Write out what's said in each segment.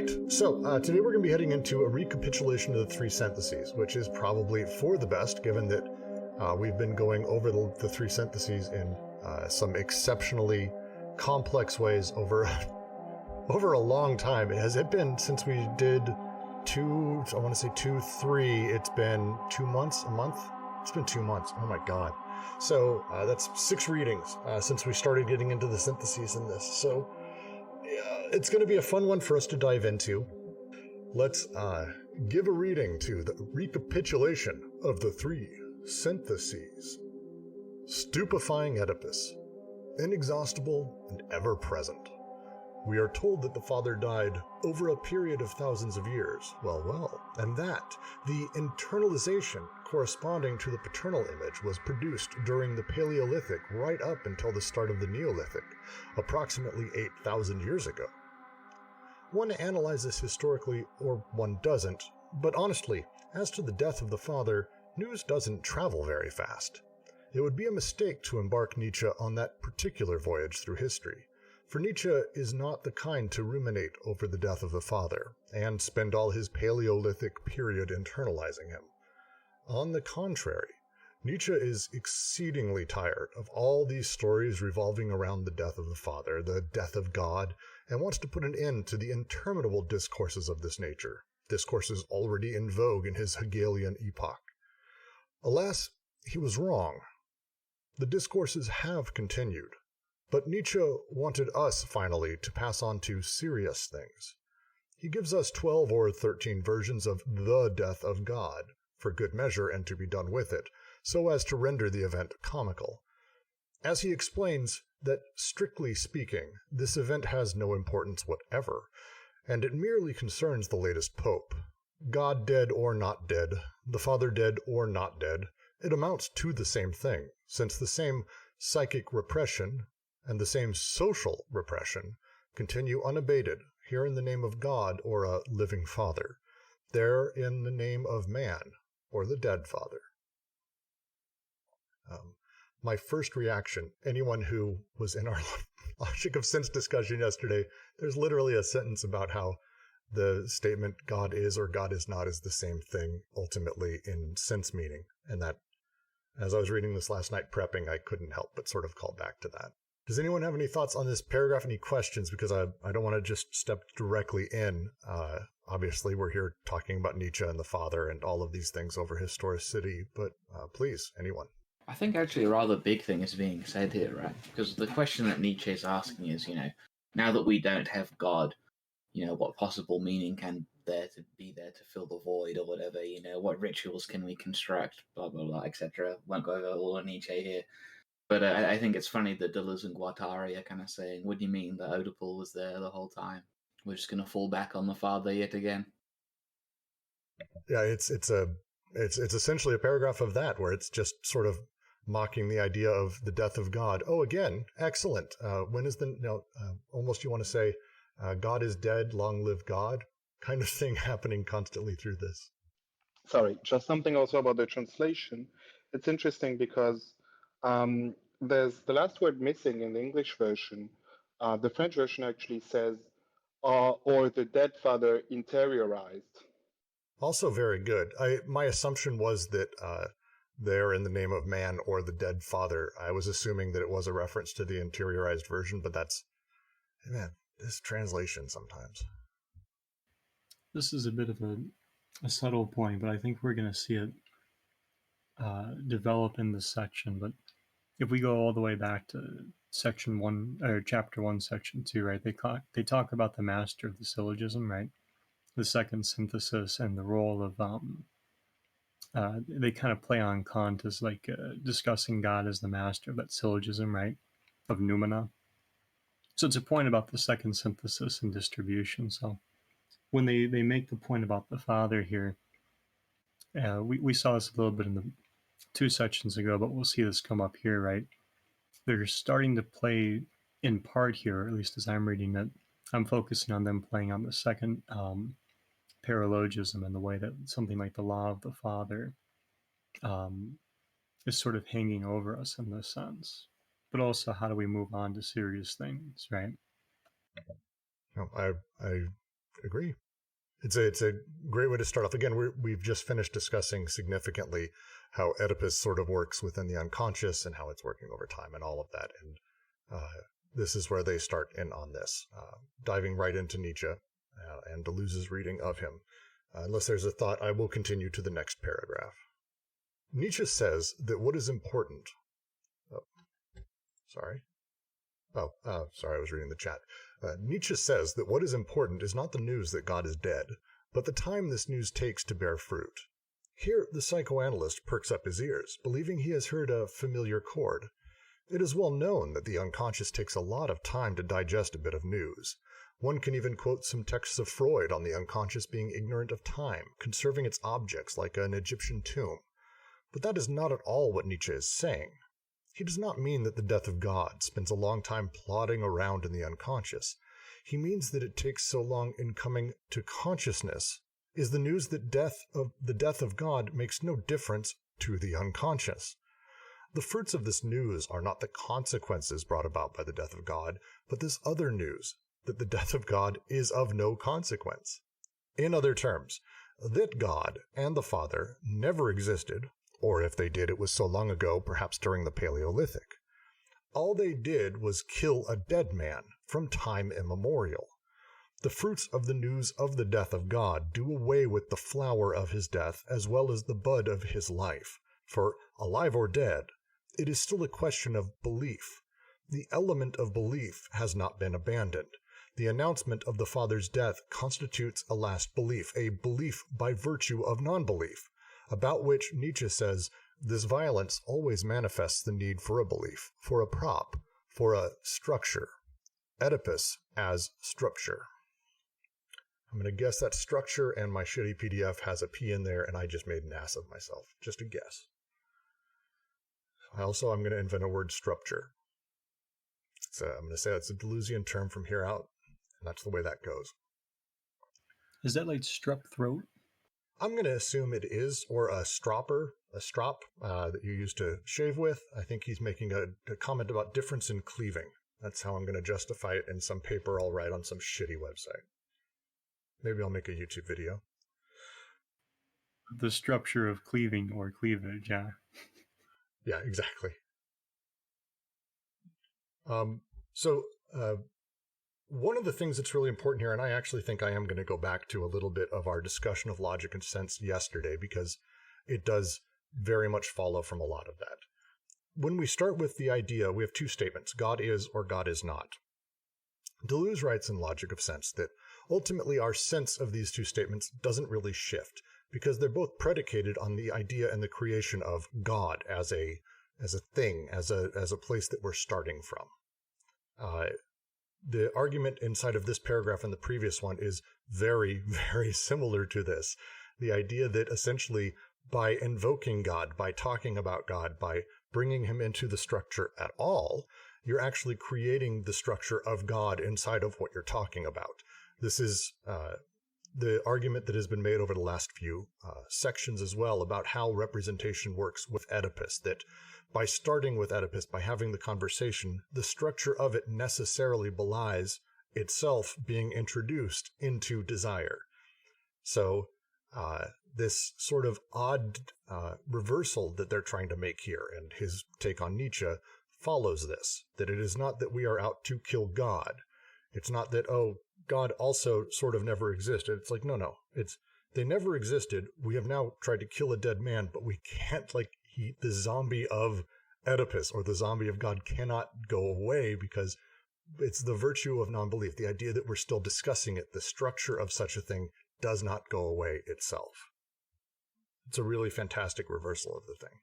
right, so today we're going to be heading into a recapitulation of the three syntheses, which is probably for the best, given that we've been going over the three syntheses in some exceptionally complex ways over a long time. Has it been since we did three, it's been 2 months, a month? It's been 2 months, oh my god. So that's 6 readings since we started getting into the syntheses in this, so it's going to be a fun one for us to dive into. Let's give a reading to the recapitulation of the three syntheses. Stupefying Oedipus, inexhaustible and ever-present. We are told that the father died over a period of thousands of years, well, and that the internalization corresponding to the paternal image was produced during the Paleolithic right up until the start of the Neolithic, approximately 8,000 years ago. One analyzes historically, or one doesn't, but honestly, as to the death of the father, news doesn't travel very fast. It would be a mistake to embark Nietzsche on that particular voyage through history, for Nietzsche is not the kind to ruminate over the death of the father, and spend all his Paleolithic period internalizing him. On the contrary, Nietzsche is exceedingly tired of all these stories revolving around the death of the father, the death of God, and wants to put an end to the interminable discourses of this nature, discourses already in vogue in his Hegelian epoch. Alas, he was wrong. The discourses have continued, but Nietzsche wanted us, finally, to pass on to serious things. He gives us 12 or 13 versions of the death of God, for good measure and to be done with it, so as to render the event comical. As he explains that, strictly speaking, this event has no importance whatever, and it merely concerns the latest pope. God dead or not dead, the father dead or not dead, it amounts to the same thing, since the same psychic repression and the same social repression continue unabated, here in the name of God or a living father, there in the name of man or the dead father. My first reaction, anyone who was in our Logic of Sense discussion yesterday, there's literally a sentence about how the statement God is or God is not is the same thing ultimately in sense meaning. And that, as I was reading this last night prepping, I couldn't help but sort of call back to that. Does anyone have any thoughts on this paragraph, any questions? Because I don't want to just step directly in. Obviously, we're here talking about Nietzsche and the father and all of these things over historicity, but please, anyone. I think actually a rather big thing is being said here, right? Because the question that Nietzsche is asking is, now that we don't have God, what possible meaning can there to be there to fill the void or whatever, what rituals can we construct, blah, blah, blah, etc. Won't go over all of Nietzsche here. But I think it's funny that Deleuze and Guattari are kind of saying, what do you mean that Oedipus was there the whole time? We're just going to fall back on the father yet again? Yeah, it's essentially a paragraph of that, where it's just sort of mocking the idea of the death of God. Oh, again, excellent. When is almost you want to say, God is dead, long live God, kind of thing happening constantly through this. Sorry, just something also about the translation. It's interesting because there's the last word missing in the English version. The French version actually says, or the dead father interiorized. Also very good. My assumption was that there in the name of man or the dead father, I was assuming that it was a reference to the interiorized version, but this translation sometimes. This is a bit of a subtle point, but I think we're going to see it develop in this section. But if we go all the way back to section 1 or chapter 1, section 2, right? They talk about the master of the syllogism, right? The second synthesis and the role of they kind of play on Kant as like discussing God as the master of that syllogism, right? Of noumena. So it's a point about the second synthesis and distribution. So when they make the point about the father here, we saw this a little bit in the 2 sections ago, but we'll see this come up here, right? They're starting to play in part here, or at least as I'm reading it, I'm focusing on them playing on the second paralogism and the way that something like the law of the father is sort of hanging over us in this sense. But also, how do we move on to serious things, right? I agree. It's a great way to start off. Again, we've just finished discussing significantly how Oedipus sort of works within the unconscious and how it's working over time and all of that. And this is where they start in on this, diving right into Nietzsche and Deleuze's reading of him. Unless there's a thought, I will continue to the next paragraph. Nietzsche says that what is important... Sorry, I was reading the chat. Nietzsche says that what is important is not the news that God is dead, but the time this news takes to bear fruit. Here, the psychoanalyst perks up his ears, believing he has heard a familiar chord. It is well known that the unconscious takes a lot of time to digest a bit of news. One can even quote some texts of Freud on the unconscious being ignorant of time, conserving its objects like an Egyptian tomb. But that is not at all what Nietzsche is saying. He does not mean that the death of God spends a long time plodding around in the unconscious. He means that it takes so long in coming to consciousness is the news that the death of God makes no difference to the unconscious. The fruits of this news are not the consequences brought about by the death of God, but this other news, that the death of God is of no consequence. In other terms, that God and the Father never existed, or if they did, it was so long ago, perhaps during the Paleolithic. All they did was kill a dead man from time immemorial. The fruits of the news of the death of God do away with the flower of his death as well as the bud of his life. For, alive or dead, it is still a question of belief. The element of belief has not been abandoned. The announcement of the Father's death constitutes a last belief, a belief by virtue of non-belief, about which Nietzsche says, this violence always manifests the need for a belief, for a prop, for a structure. Oedipus as structure. I'm going to guess that structure, and my shitty PDF has a P in there, and I just made an ass of myself. Just a guess. I'm going to invent a word structure. I'm going to say that's a Deleuzian term from here out, and that's the way that goes. Is that like strep throat? I'm going to assume it is, or a strop that you use to shave with. I think he's making a comment about difference in cleaving. That's how I'm going to justify it in some paper I'll write on some shitty website. Maybe I'll make a YouTube video. The structure of cleaving or cleavage, yeah. Yeah, exactly. One of the things that's really important here, and I actually think I am going to go back to a little bit of our discussion of logic and sense yesterday, because it does very much follow from a lot of that. When we start with the idea, we have two statements, God is or God is not. Deleuze writes in Logic of Sense that ultimately our sense of these two statements doesn't really shift, because they're both predicated on the idea and the creation of God as a thing, as a place that we're starting from. The argument inside of this paragraph and the previous one is very, very similar to this. The idea that essentially by invoking God, by talking about God, by bringing him into the structure at all, you're actually creating the structure of God inside of what you're talking about. This is the argument that has been made over the last few sections as well about how representation works with Oedipus, that by starting with Oedipus, by having the conversation, the structure of it necessarily belies itself being introduced into desire. So this sort of odd reversal that they're trying to make here, and his take on Nietzsche follows this, that it is not that we are out to kill God. It's not that, oh, God also sort of never existed. It's like, no, it's they never existed. We have now tried to kill a dead man, but we can't, the zombie of Oedipus or the zombie of God cannot go away, because it's the virtue of non-belief, the idea that we're still discussing it. The structure of such a thing does not go away itself. It's a really fantastic reversal of the thing.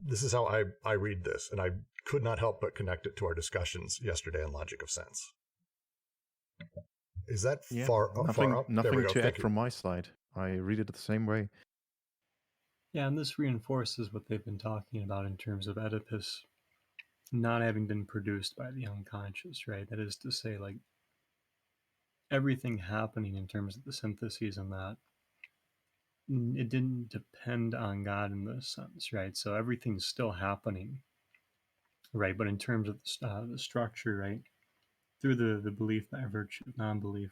This is how I read this, and I could not help but connect it to our discussions yesterday in Logic of Sense. Is that far up? Nothing to add from my side. I read it the same way. Yeah, and this reinforces what they've been talking about in terms of Oedipus not having been produced by the unconscious, right? That is to say, everything happening in terms of the syntheses and that, it didn't depend on God in this sense, right? So everything's still happening, right? But in terms of the structure, right, through the belief by virtue of non-belief,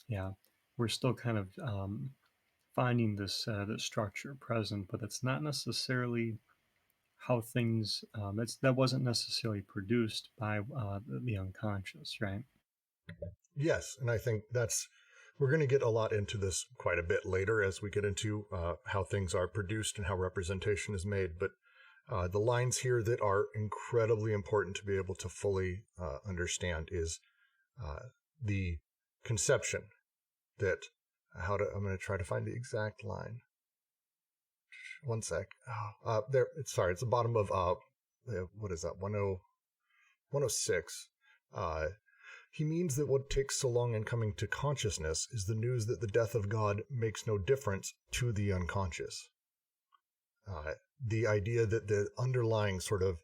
yeah, we're still kind of finding this structure present, but it's not necessarily how things. That wasn't necessarily produced by the unconscious, right? Yes, and I think we're going to get a lot into this quite a bit later as we get into how things are produced and how representation is made. But the lines here that are incredibly important to be able to fully understand is the conception that I'm going to try to find the exact line. One sec. There. Sorry, it's the bottom of what is that? 106. He means that what takes so long in coming to consciousness is the news that the death of God makes no difference to the unconscious. The idea that the underlying sort of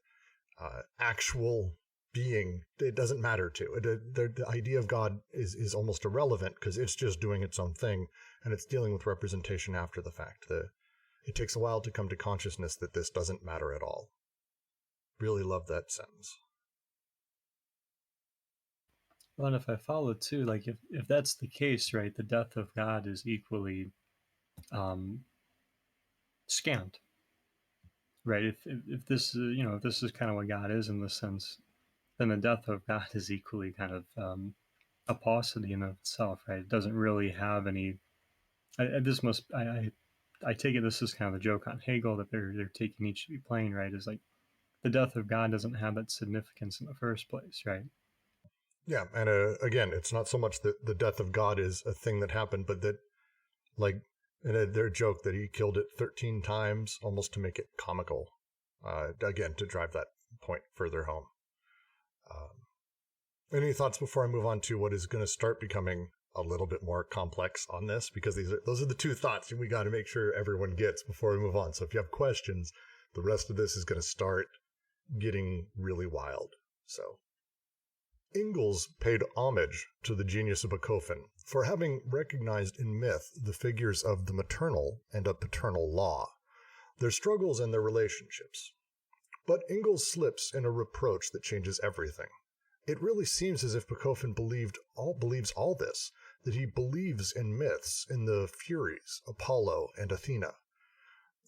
actual being, it doesn't matter to it. The idea of God is almost irrelevant because it's just doing its own thing, and it's dealing with representation after the fact. It takes a while to come to consciousness that this doesn't matter at all. Really love that sentence. Well, and if I follow too, like if that's the case, right, the death of God is equally scant, right? If this is if this is kind of what God is in this sense, then the death of God is equally kind of a paucity in of itself, right? It doesn't really have any. I take it this is kind of a joke on Hegel that they're taking each to be plain, right? Is like the death of God doesn't have that significance in the first place, right? Yeah, and again, it's not so much that the death of God is a thing that happened, but that, like, in their joke that he killed it 13 times, almost to make it comical. Again, to drive that point further home. Any thoughts before I move on to what is going to start becoming a little bit more complex on this? Because those are the two thoughts we got to make sure everyone gets before we move on. So if you have questions, the rest of this is going to start getting really wild. So Ingalls paid homage to the genius of Bachofen for having recognized in myth the figures of the maternal and of paternal law, their struggles and their relationships. But Ingalls slips in a reproach that changes everything. It really seems as if Bachofen believes all this, that he believes in myths, in the Furies, Apollo, and Athena.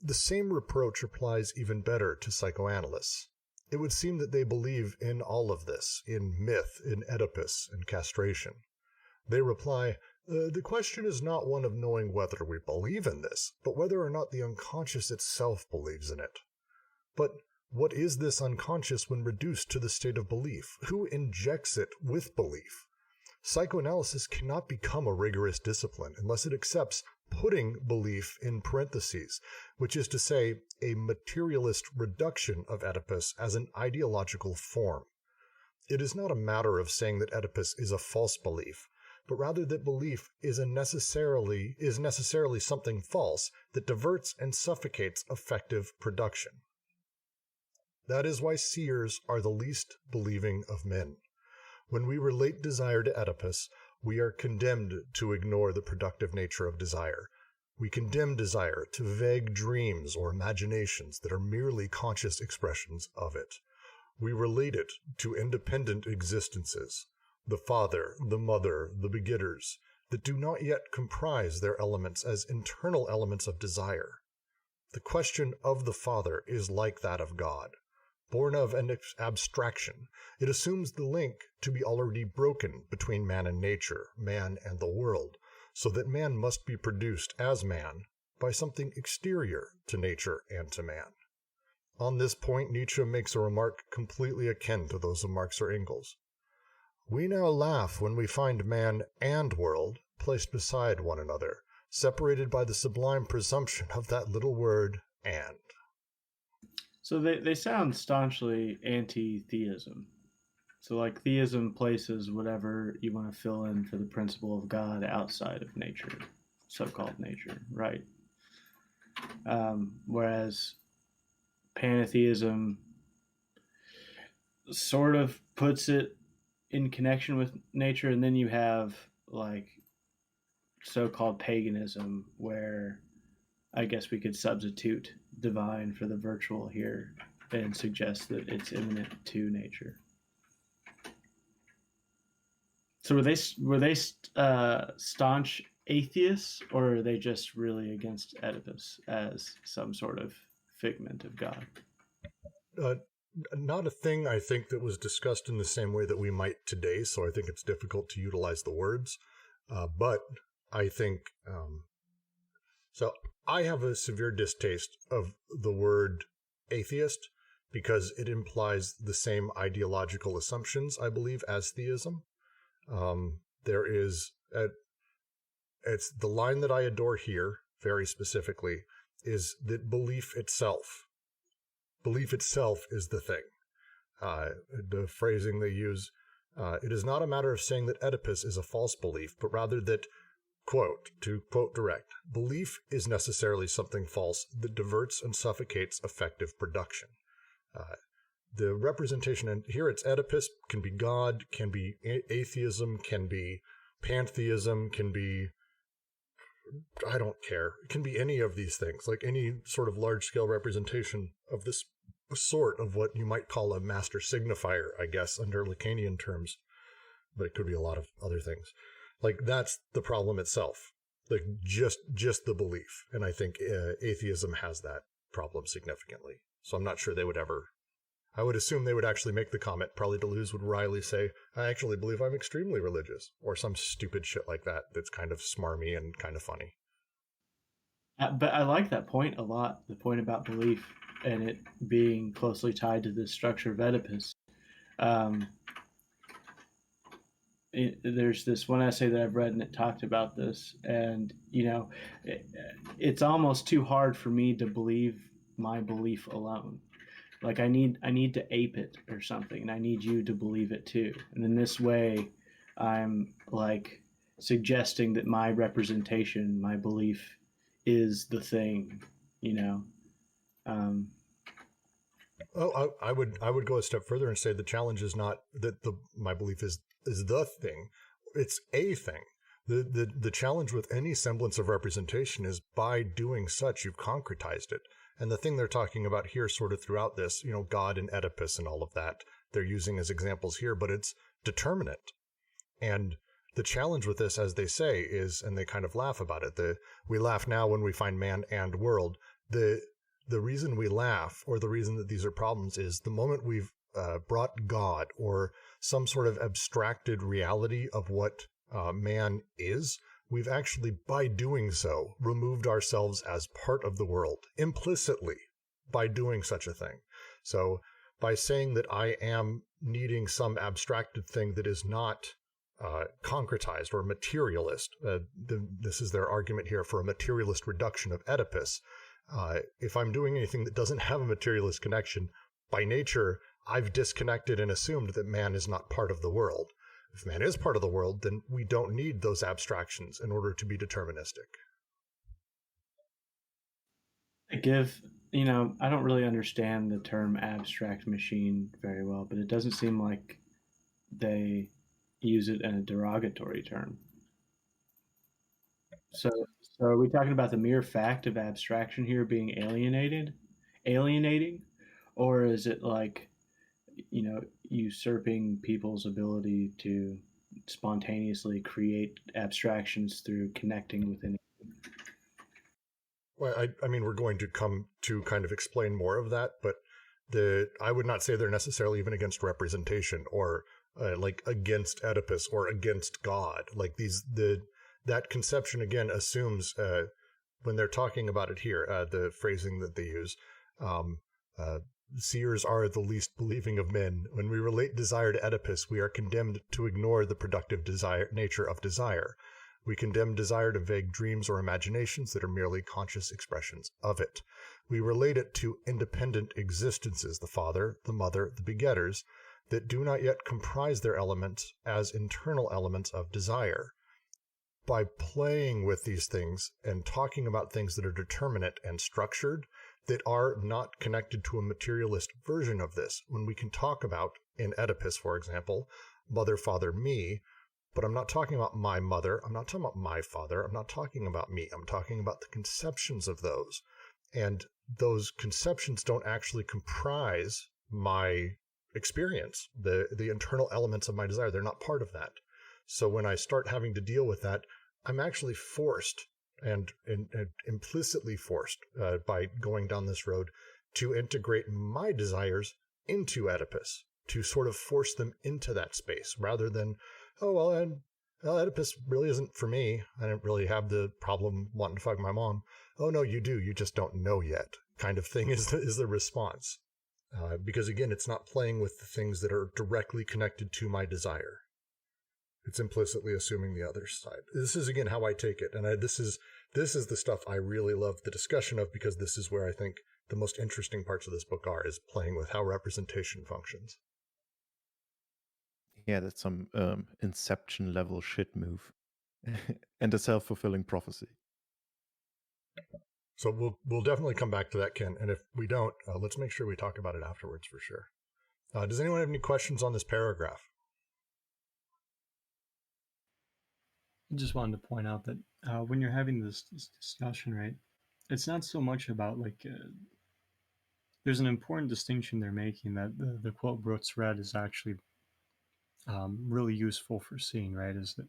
The same reproach applies even better to psychoanalysts. It would seem that they believe in all of this, in myth, in Oedipus, and castration. They reply, the question is not one of knowing whether we believe in this, but whether or not the unconscious itself believes in it. But what is this unconscious when reduced to the state of belief? Who injects it with belief? Psychoanalysis cannot become a rigorous discipline unless it accepts putting belief in parentheses, which is to say, a materialist reduction of Oedipus as an ideological form. It is not a matter of saying that Oedipus is a false belief, but rather that belief is necessarily something false that diverts and suffocates effective production. That is why seers are the least believing of men. When we relate desire to Oedipus, we are condemned to ignore the productive nature of desire. We condemn desire to vague dreams or imaginations that are merely conscious expressions of it. We relate it to independent existences, the father, the mother, the begetters, that do not yet comprise their elements as internal elements of desire. The question of the father is like that of God. Born of an abstraction, it assumes the link to be already broken between man and nature, man and the world, so that man must be produced as man by something exterior to nature and to man. On this point, Nietzsche makes a remark completely akin to those of Marx or Engels. We now laugh when we find man and world placed beside one another, separated by the sublime presumption of that little word, and. So they sound staunchly anti-theism. So like theism places whatever you want to fill in for the principle of God outside of nature, so-called nature, right? Whereas pantheism sort of puts it in connection with nature, and then you have like so-called paganism, where I guess we could substitute divine for the virtual here and suggest that it's immanent to nature. So were they staunch atheists, or are they just really against Oedipus as some sort of figment of God? Not a thing, I think, that was discussed in the same way that we might today, so I think it's difficult to utilize the words. But I think, so I have a severe distaste of the word atheist because it implies the same ideological assumptions, I believe, as theism. There is, it's the line that I adore here, very specifically, is that belief itself is the thing. The phrasing they use, it is not a matter of saying that Oedipus is a false belief, but rather that, quote, to quote direct, belief is necessarily something false that diverts and suffocates effective production. The representation, and here it's Oedipus, can be God, can be atheism, can be pantheism, can be, I don't care, it can be any of these things, like any sort of large-scale representation of this sort of what you might call a master signifier, I guess, under Lacanian terms, but it could be a lot of other things. Like, that's the problem itself, like just the belief, and I think atheism has that problem significantly. So I'm not sure they would ever. I would assume they would actually make the comment. Probably Deleuze would wryly say, "I actually believe I'm extremely religious," or some stupid shit like that. That's kind of smarmy and kind of funny. But I like that point a lot. The point about belief and it being closely tied to the structure of Oedipus. There's this one essay that I've read and it talked about this, and it's almost too hard for me to believe my belief alone. Like I need to ape it or something, and I need you to believe it too. And in this way, I'm like suggesting that my representation, my belief, is the thing. I would go a step further and say the challenge is not that my belief is the thing; it's a thing. The challenge with any semblance of representation is by doing such, you've concretized it. And the thing they're talking about here sort of throughout this, God and Oedipus and all of that, they're using as examples here, but it's determinate. And the challenge with this, as they say, is, and they kind of laugh about it, we laugh now when we find man and world. The reason we laugh, or the reason that these are problems, is the moment we've brought God or some sort of abstracted reality of what man is, we've actually, by doing so, removed ourselves as part of the world, implicitly, by doing such a thing. So by saying that I am needing some abstracted thing that is not concretized or materialist, this is their argument here for a materialist reduction of Oedipus. If I'm doing anything that doesn't have a materialist connection, by nature, I've disconnected and assumed that man is not part of the world. If man is part of the world, then we don't need those abstractions in order to be deterministic. I don't really understand the term abstract machine very well, but it doesn't seem like they use it in a derogatory term. So are we talking about the mere fact of abstraction here being alienating, or is it like, usurping people's ability to spontaneously create abstractions through connecting with anything? Well, I mean, we're going to come to kind of explain more of that, but I would not say they're necessarily even against representation or like against Oedipus or against God. Like that conception again assumes when they're talking about it here, the phrasing that they use, seers are the least believing of men. When we relate desire to Oedipus, we are condemned to ignore the productive nature of desire. We condemn desire to vague dreams or imaginations that are merely conscious expressions of it. We relate it to independent existences, the father, the mother, the begetters, that do not yet comprise their elements as internal elements of desire. By playing with these things and talking about things that are determinate and structured, that are not connected to a materialist version of this, when we can talk about, in Oedipus, for example, mother, father, me, but I'm not talking about my mother, I'm not talking about my father, I'm not talking about me, I'm talking about the conceptions of those. And those conceptions don't actually comprise my experience, the internal elements of my desire. They're not part of that. So when I start having to deal with that, I'm actually forced and implicitly forced by going down this road to integrate my desires into Oedipus, to sort of force them into that space rather than, oh, well, Oedipus really isn't for me. I didn't really have the problem wanting to fuck my mom. Oh, no, you do. You just don't know yet, kind of thing is the response. Because again, it's not playing with the things that are directly connected to my desire. It's implicitly assuming the other side. This is, again, how I take it. And this is the stuff I really love the discussion of, because this is where I think the most interesting parts of this book is playing with how representation functions. Yeah, that's some Inception level shit move. And a self-fulfilling prophecy. So we'll definitely come back to that, Ken. And if we don't, let's make sure we talk about it afterwards for sure. Does anyone have any questions on this paragraph? I just wanted to point out that when you're having this discussion, right, it's not so much about like, there's an important distinction they're making that the quote Brooks read is actually really useful for seeing, right, is that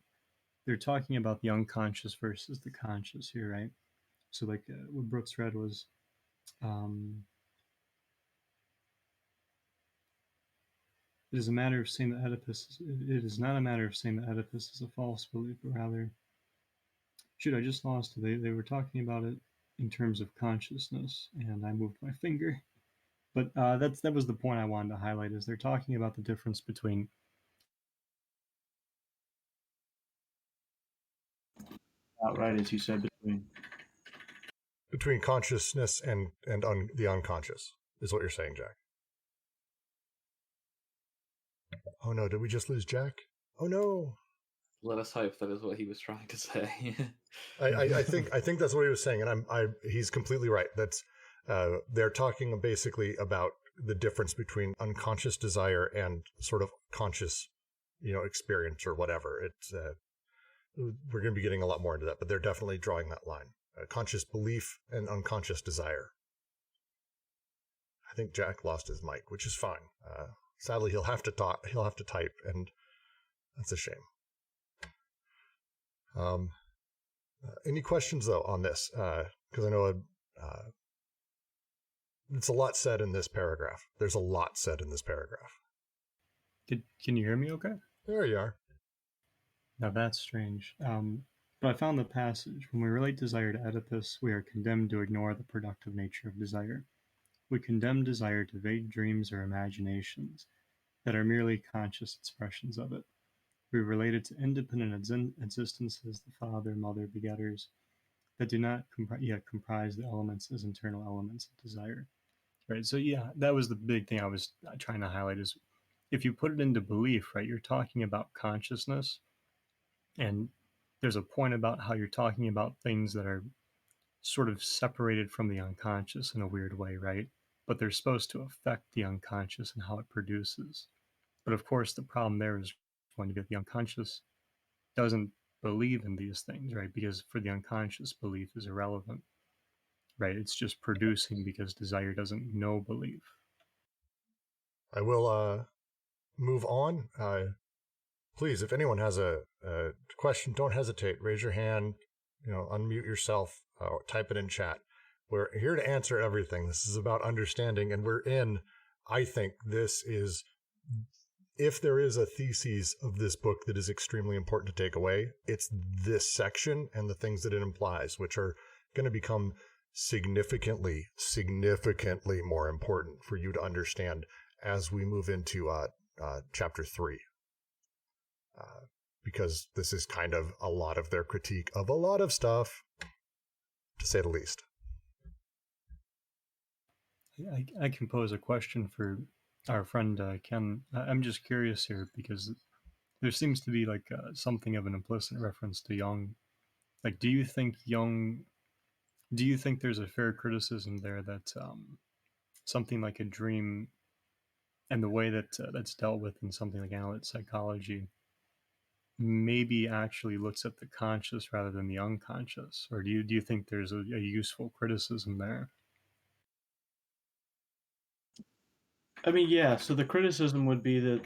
they're talking about the unconscious versus the conscious here, right? So like what Brooks read was, it is a matter of saying that Oedipus, it is not a matter of saying that Oedipus is a false belief, but rather, shoot, I just lost it. They were talking about it in terms of consciousness, and I moved my finger. But that was the point I wanted to highlight, is they're talking about the difference between Outright, as you said, Between consciousness and the unconscious is what you're saying, Jack. Oh no, did we just lose Jack? Oh no. Let us hope that is what he was trying to say. I think that's what he was saying, and he's completely right. That's they're talking basically about the difference between unconscious desire and sort of conscious, experience or whatever. It's we're going to be getting a lot more into that, but they're definitely drawing that line: conscious belief and unconscious desire. I think Jack lost his mic, which is fine. Sadly, he'll have to talk. He'll have to type, and that's a shame. Any questions though on this? Because I know it's a lot said in this paragraph. There's a lot said in this paragraph. Can you hear me okay? There you are. Now that's strange. But I found the passage. When we relate desire to Oedipus, we are condemned to ignore the productive nature of desire. We condemn desire to vague dreams or imaginations that are merely conscious expressions of it. We relate it to independent existences, the father, mother, begetters, that do not yet comprise the elements as internal elements of desire. Right. So yeah, that was the big thing I was trying to highlight, is if you put it into belief, right, you're talking about consciousness, and there's a point about how you're talking about things that are sort of separated from the unconscious in a weird way, right? But they're supposed to affect the unconscious and how it produces. But of course, the problem there is going to be that the unconscious doesn't believe in these things, right? Because for the unconscious, belief is irrelevant, right? It's just producing because desire doesn't know belief. I will move on. Please, if anyone has a question, don't hesitate. Raise your hand, unmute yourself, or type it in chat. We're here to answer everything. This is about understanding, and I think this is, if there is a thesis of this book that is extremely important to take away, it's this section and the things that it implies, which are going to become significantly more important for you to understand as we move into chapter 3. Because this is kind of a lot of their critique of a lot of stuff, to say the least. I can pose a question for our friend Ken. I'm just curious here, because there seems to be like something of an implicit reference to Jung. Like, do you think there's a fair criticism there that something like a dream and the way that that's dealt with in something like analytic psychology maybe actually looks at the conscious rather than the unconscious? Or do you think there's a useful criticism there? I mean, yeah. So the criticism would be that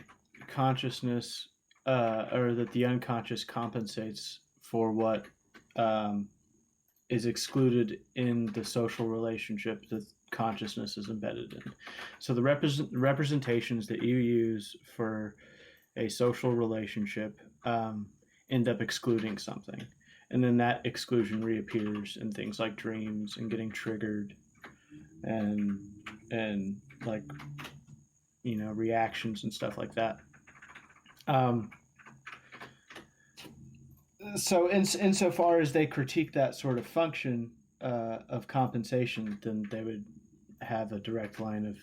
consciousness or that the unconscious compensates for what is excluded in the social relationship that consciousness is embedded in. So the representations that you use for a social relationship end up excluding something. And then that exclusion reappears in things like dreams and getting triggered and like, you know, reactions and stuff like that. So insofar as they critique that sort of function of compensation, then they would have a direct line of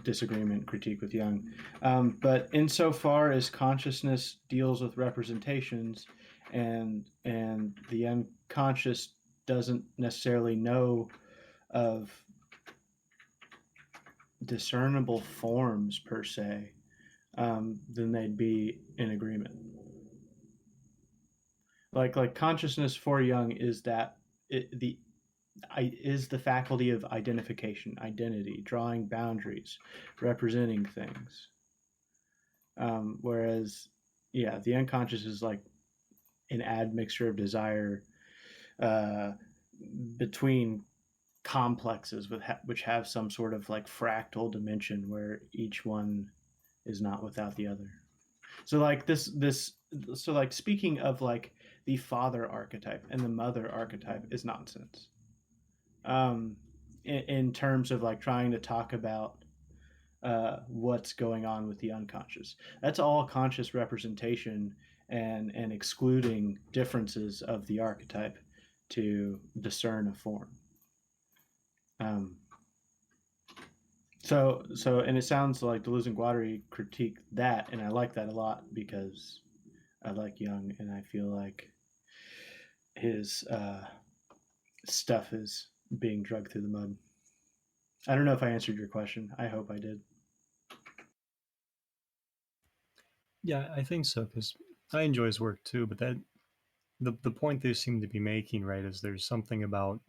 disagreement, critique with Jung. But insofar as consciousness deals with representations and the unconscious doesn't necessarily know of discernible forms per se, then they'd be in agreement. Like consciousness for Jung is that is the faculty of identification, identity, drawing boundaries, representing things. Whereas, yeah, the unconscious is like an admixture of desire between complexes which have some sort of like fractal dimension where each one is not without the other. So like so like speaking of like the father archetype and the mother archetype is nonsense. In terms of like trying to talk about what's going on with the unconscious. That's all conscious representation and excluding differences of the archetype to discern a form. So and it sounds like Deleuze and Guattari critique that, and I like that a lot because I like Jung, and I feel like his stuff is being dragged through the mud. I don't know if I answered your question. I hope I did. Yeah, I think so, because I enjoy his work too, but that the point they seem to be making, right, is there's something about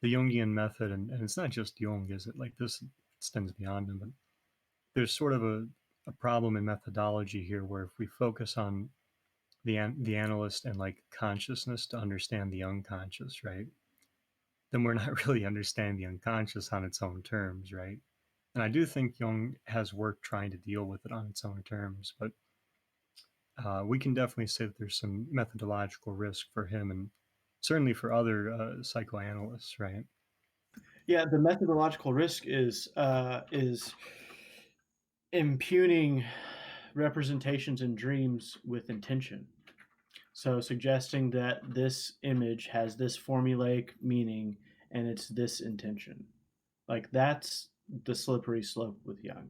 the Jungian method, and it's not just Jung, is it? Like this extends beyond him, but there's sort of a problem in methodology here where if we focus on the analyst and like consciousness to understand the unconscious, right, then we're not really understanding the unconscious on its own terms, right? And I do think Jung has work trying to deal with it on its own terms, but we can definitely say that there's some methodological risk for him and certainly for other psychoanalysts, right? Yeah, the methodological risk is impugning representations in dreams with intention. So suggesting that this image has this formulaic meaning and it's this intention. Like that's the slippery slope with Jung.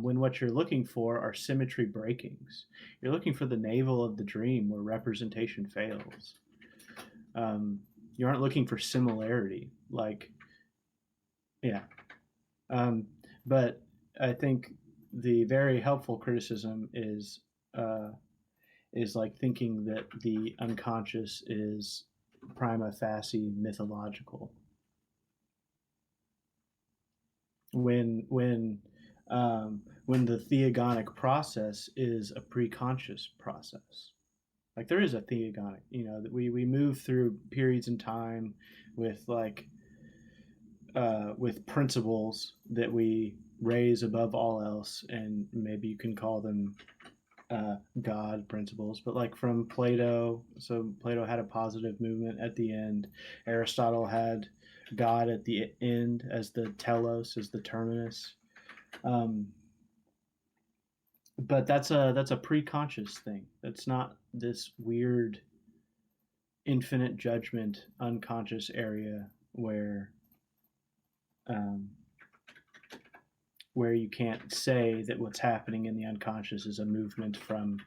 When what you're looking for are symmetry breakings. You're looking for the navel of the dream where representation fails. You aren't looking for similarity. Like, yeah. But I think the very helpful criticism is like thinking that the unconscious is prima facie mythological. When the theogonic process is a preconscious process. Like there is a theogonic, you know, that we move through periods in time with like with principles that we raise above all else, and maybe you can call them God principles, but like from Plato. So Plato had a positive movement at the end. Aristotle had God at the end as the telos, as the terminus. But that's a pre-conscious thing. That's not this weird infinite judgment unconscious area where you can't say that what's happening in the unconscious is a movement from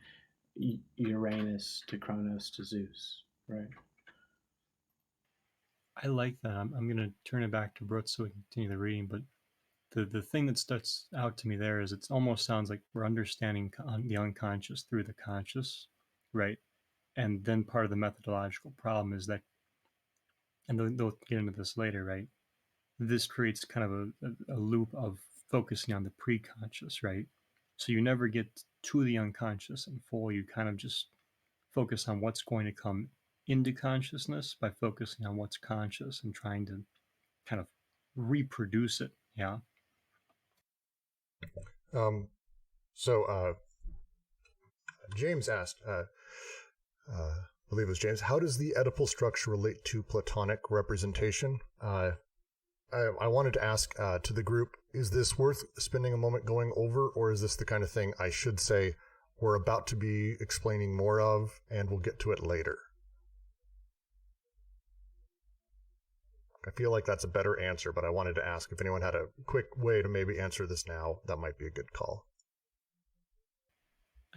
Uranus to Kronos to Zeus, right? I like that. I'm going to turn it back to Brooks so we can continue the reading, but the thing that sticks out to me there is it almost sounds like we're understanding the unconscious through the conscious, right? And then part of the methodological problem is that, and they'll get into this later, right? This creates kind of a loop of focusing on the preconscious, right? So you never get to the unconscious in full. You kind of just focus on what's going to come into consciousness by focusing on what's conscious and trying to kind of reproduce it. Yeah. So James asked, I believe it was James, how does the Oedipal structure relate to Platonic representation? I wanted to ask to the group, is this worth spending a moment going over, or is this the kind of thing I should say we're about to be explaining more of, and we'll get to it later? I feel like that's a better answer, but I wanted to ask if anyone had a quick way to maybe answer this now. That might be a good call.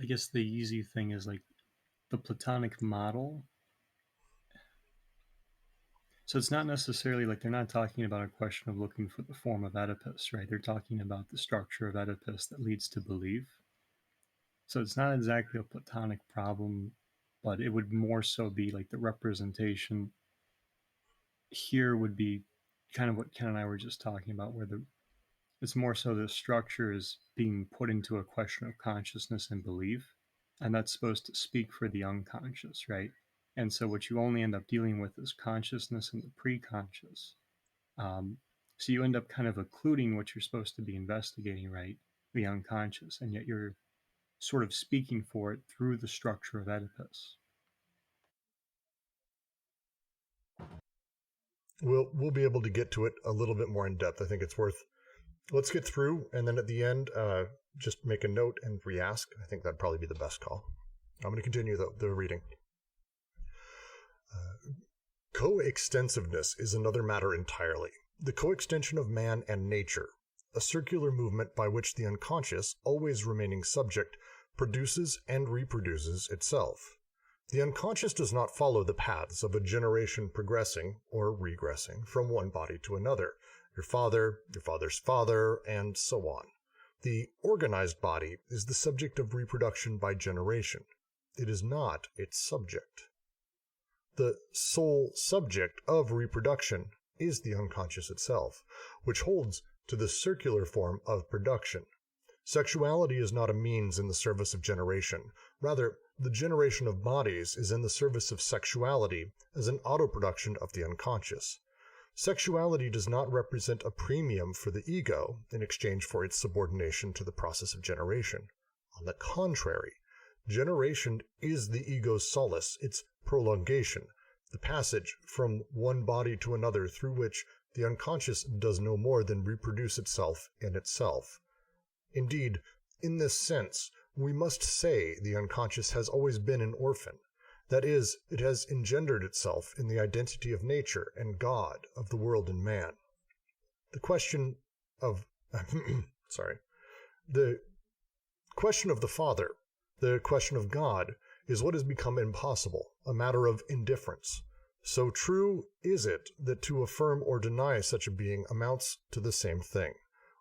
I guess the easy thing is like the Platonic model. So it's not necessarily like they're not talking about a question of looking for the form of Oedipus, right? They're talking about the structure of Oedipus that leads to belief. So it's not exactly a Platonic problem, but it would more so be like the representation here would be kind of what Ken and I were just talking about, where it's more so the structure is being put into a question of consciousness and belief, and that's supposed to speak for the unconscious, right? And so what you only end up dealing with is consciousness and the pre-conscious. So you end up kind of occluding what you're supposed to be investigating, right? The unconscious, and yet you're sort of speaking for it through the structure of Oedipus. We'll be able to get to it a little bit more in depth. I think it's worth. Let's get through, and then at the end, just make a note and re-ask. I think that'd probably be the best call. I'm going to continue the reading. Coextensiveness is another matter entirely. The coextension of man and nature, a circular movement by which the unconscious, always remaining subject, produces and reproduces itself. The unconscious does not follow the paths of a generation progressing or regressing from one body to another, your father's father, and so on. The organized body is the subject of reproduction by generation. It is not its subject. The sole subject of reproduction is the unconscious itself, which holds to the circular form of production. Sexuality is not a means in the service of generation. Rather, the generation of bodies is in the service of sexuality as an autoproduction of the unconscious. Sexuality does not represent a premium for the ego in exchange for its subordination to the process of generation. On the contrary, generation is the ego's solace, its prolongation, the passage from one body to another through which the unconscious does no more than reproduce itself in itself. Indeed, in this sense, we must say the unconscious has always been an orphan. That is, it has engendered itself in the identity of nature and God, of the world and man. The question of the question of the Father, the question of God, is what has become impossible, a matter of indifference. So true is it that to affirm or deny such a being amounts to the same thing,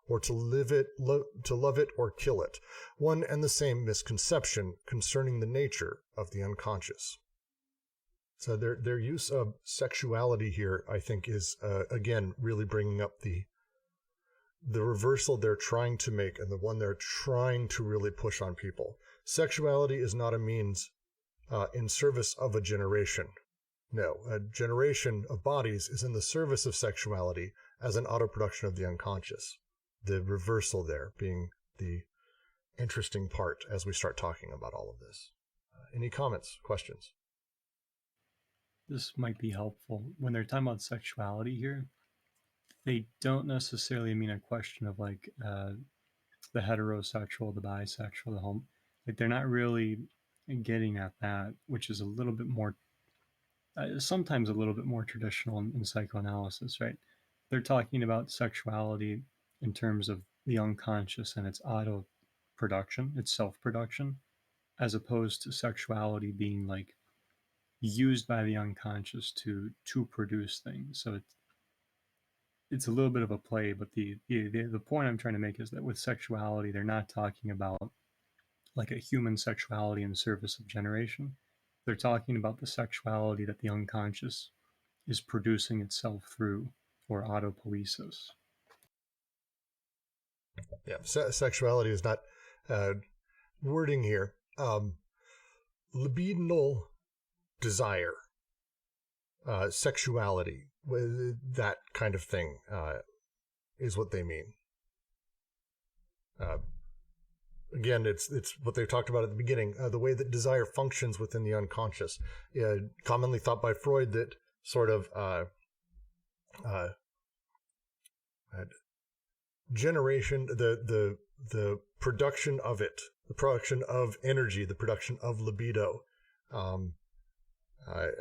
or to love it or kill it, one and the same misconception concerning the nature of the unconscious. So their use of sexuality here, I think, is, again, really bringing up the reversal they're trying to make and the one they're trying to really push on people. Sexuality is not a means in service of a generation. No, a generation of bodies is in the service of sexuality as an autoproduction of the unconscious. The reversal there being the interesting part as we start talking about all of this. Any comments, questions? This might be helpful. When they're talking about sexuality here, they don't necessarily mean a question of like the heterosexual, the bisexual, the homo. Like they're not really getting at that, which is a little bit more, sometimes a little bit more traditional in psychoanalysis, right? They're talking about sexuality in terms of the unconscious and its auto production, its self-production, as opposed to sexuality being like used by the unconscious to produce things. So it's a little bit of a play, but the point I'm trying to make is that with sexuality, they're not talking about like a human sexuality in service of generation. They're talking about the sexuality that the unconscious is producing itself through, or wording here. Libidinal desire, sexuality, that kind of thing, is what they mean. Again, it's what they talked about at the beginning, the way that desire functions within the unconscious. Commonly thought by Freud that sort of generation, the production of it, the production of energy, the production of libido,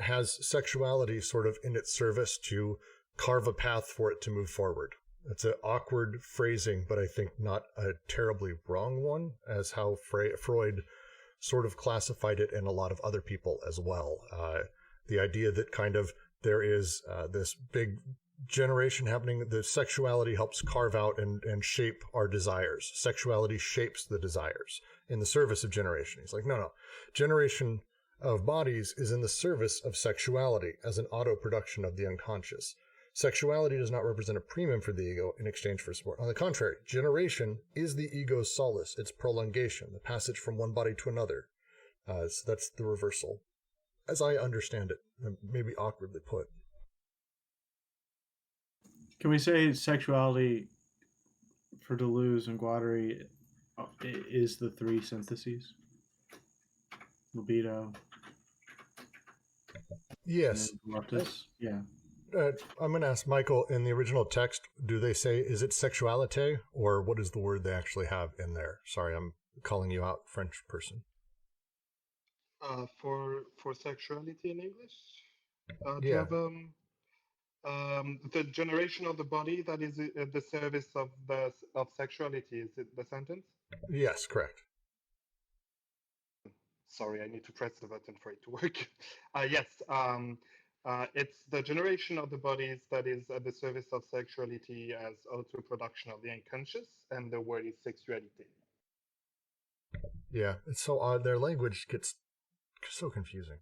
has sexuality sort of in its service to carve a path for it to move forward. It's an awkward phrasing, but I think not a terribly wrong one, as how Freud sort of classified it and a lot of other people as well. The idea that kind of there is this big generation happening, the sexuality helps carve out and shape our desires. Sexuality shapes the desires in the service of generation. He's like, no. Generation of bodies is in the service of sexuality as an auto-production of the unconscious. Sexuality does not represent a premium for the ego in exchange for support. On the contrary, generation is the ego's solace, its prolongation, the passage from one body to another. So that's the reversal, as I understand it, maybe awkwardly put. Can we say sexuality for Deleuze and Guattari is the three syntheses? Libido. Yes. Yeah. I'm going to ask Michael, in the original text, do they say, is it sexualité, or what is the word they actually have in there? Sorry, I'm calling you out, French person. For sexuality in English? Do Yeah. you have the generation of the body that is at the service of sexuality? Is it the sentence? Yes, correct. Sorry, I need to press the button for it to work. Yes, it's the generation of the bodies that is at the service of sexuality as auto-production of the unconscious, and the word is sexuality. Yeah, it's so odd. Their language gets so confusing.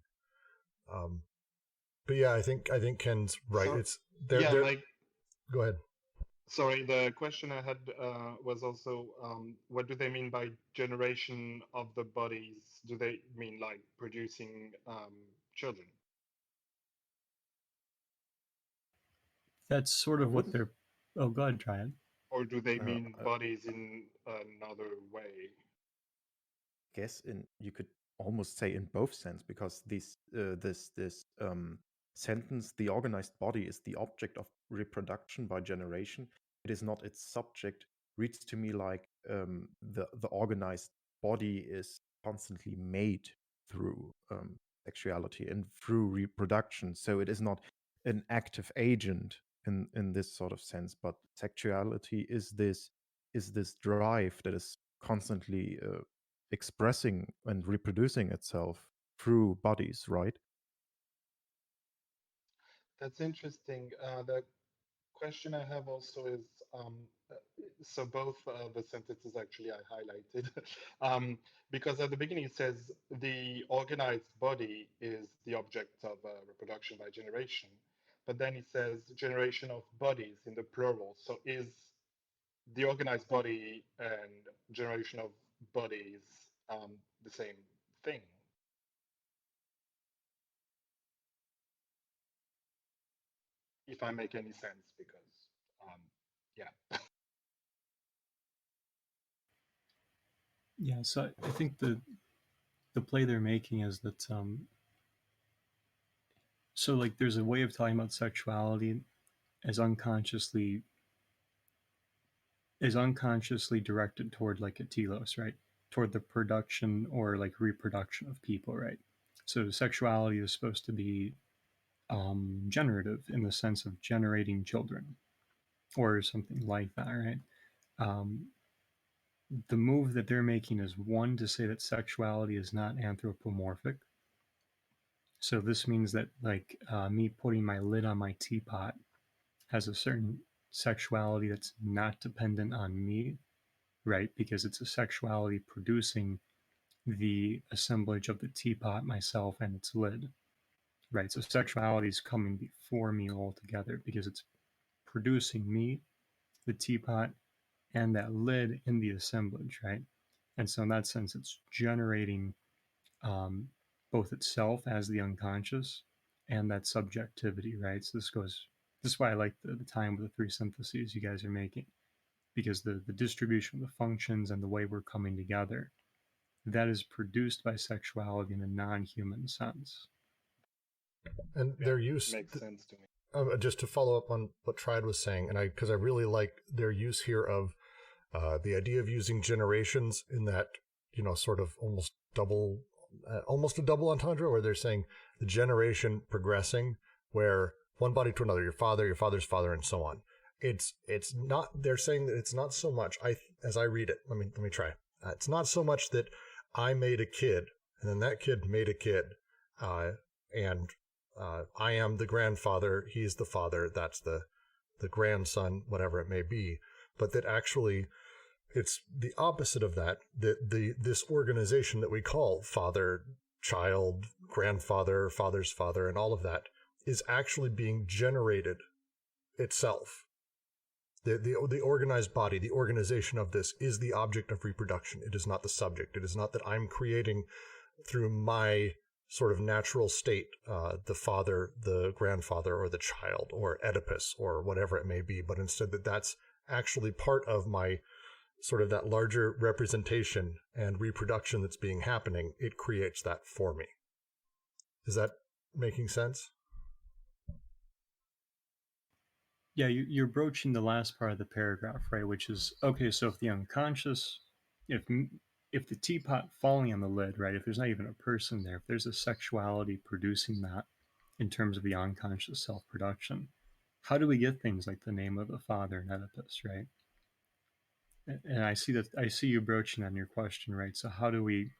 But yeah, I think Ken's right. So, go ahead. Sorry, the question I had was also, what do they mean by generation of the bodies? Do they mean like producing children? That's sort of what they're... Oh, go ahead, try it. Or do they mean bodies in another way? Guess you could almost say in both sense, because this sentence, the organized body is the object of reproduction by generation. It is not its subject. Reads to me like the organized body is constantly made through sexuality and through reproduction. So it is not an active agent in this sort of sense, but sexuality is this drive that is constantly expressing and reproducing itself through bodies, right? That's interesting. The question I have also is, so both the sentences actually I highlighted, because at the beginning it says the organized body is the object of reproduction by generation, but then it says generation of bodies in the plural. So is the organized body and generation of bodies the same thing? If I make any sense, because yeah. Yeah, so I think the play they're making is that so like there's a way of talking about sexuality as unconsciously directed toward like a telos, right? Toward the production or like reproduction of people, right? So sexuality is supposed to be generative in the sense of generating children or something like that, right? The move that they're making is one, to say that sexuality is not anthropomorphic. So this means that like me putting my lid on my teapot has a certain sexuality that's not dependent on me, right? Because it's a sexuality producing the assemblage of the teapot, myself, and its lid, right? So sexuality is coming before me altogether because it's producing me, the teapot, and that lid in the assemblage, right? And so in that sense, it's generating both itself as the unconscious and that subjectivity, right? So this is why I like the time with the three syntheses you guys are making, because the distribution of the functions and the way we're coming together, that is produced by sexuality in a non-human sense. And their use makes sense to me. Just to follow up on what Triad was saying, and because I really like their use here of the idea of using generations in that, sort of almost a double entendre, where they're saying the generation progressing, where one body to another, your father's father, and so on. It's not. They're saying that it's not so much. As I read it, let me try. It's not so much that I made a kid, and then that kid made a kid, and I am the grandfather, he's the father, that's the grandson, whatever it may be, but that actually it's the opposite of that, this organization that we call father, child, grandfather, father's father, and all of that is actually being generated itself. The organized body, the organization of this is the object of reproduction. It is not the subject. It is not that I'm creating through my sort of natural state, the father, the grandfather, or the child, or Oedipus, or whatever it may be, but instead that's actually part of my sort of that larger representation and reproduction that's being happening. It creates that for me. Is that making sense? Yeah, you're broaching the last part of the paragraph, right? Which is, okay, so if the unconscious, if the teapot falling on the lid, right, if there's not even a person there, if there's a sexuality producing that in terms of the unconscious self-production, how do we get things like the name of the father and Oedipus, right? And I see you broaching on your question, right? So how do we,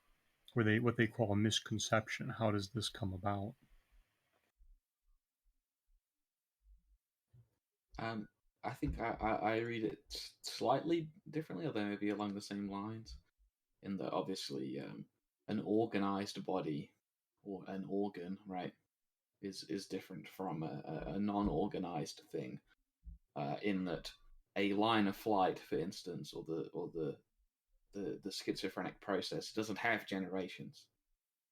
what they call a misconception, how does this come about? I think I read it slightly differently, although maybe along the same lines, in that obviously an organized body or an organ, right, is different from a non-organized thing, in that a line of flight, for instance, or the schizophrenic process doesn't have generations.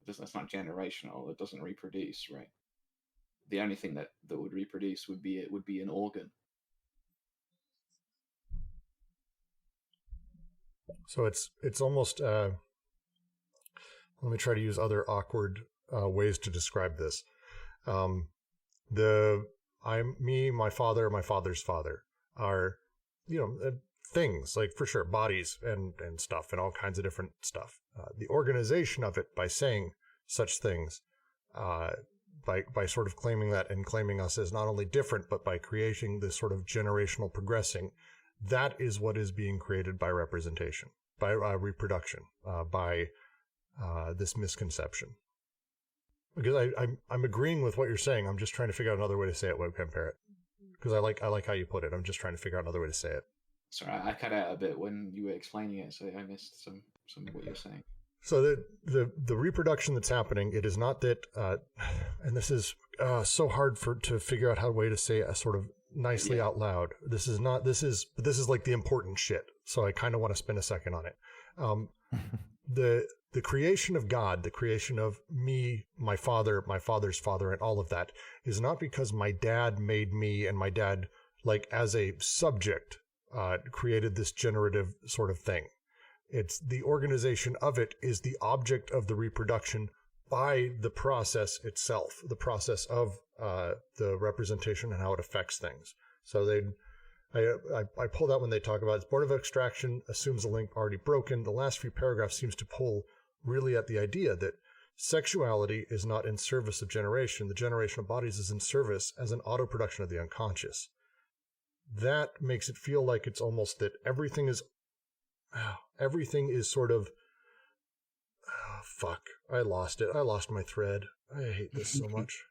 It's not generational. It doesn't reproduce, right? The only thing that would reproduce would be an organ. So it's almost. Let me try to use other awkward ways to describe this. My father, my father's father are, things like, for sure, bodies and stuff and all kinds of different stuff. The organization of it by saying such things, by sort of claiming that and claiming us as not only different, but by creating this sort of generational progressing, that is what is being created by representation, by reproduction, by this misconception. Because I'm agreeing with what you're saying. I'm just trying to figure out another way to say it, Webcam Parrot. Because I like how you put it. I'm just trying to figure out another way to say it. Sorry, I cut out a bit when you were explaining it, so I missed some of what you were saying. So the reproduction that's happening, it is not that, and this is so hard to figure out how a way to say it sort of nicely out loud. This is like the important shit. So I kind of want to spend a second on it. The creation of God, the creation of me, my father's father, and all of that is not because my dad made me and my dad, like as a subject, created this generative sort of thing. It's the organization of it is the object of the reproduction by the process itself, the process of the representation and how it affects things. So I pull that when they talk about it's born of extraction, assumes a link already broken. The last few paragraphs seems to pull really at the idea that sexuality is not in service of generation. The generation of bodies is in service as an auto-production of the unconscious. That makes it feel like it's almost that everything is sort of, fuck, I lost it. I lost my thread. I hate this so much.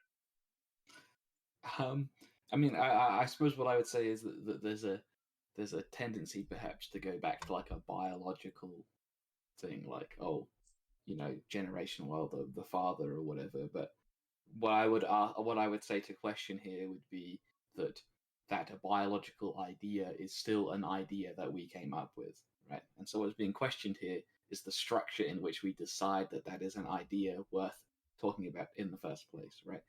I mean, I suppose what I would say is that there's a tendency perhaps to go back to like a biological thing, like, oh, generation, well, the father or whatever. But what I would say to question here would be that a biological idea is still an idea that we came up with, right? And so what's being questioned here is the structure in which we decide that that is an idea worth talking about in the first place, right?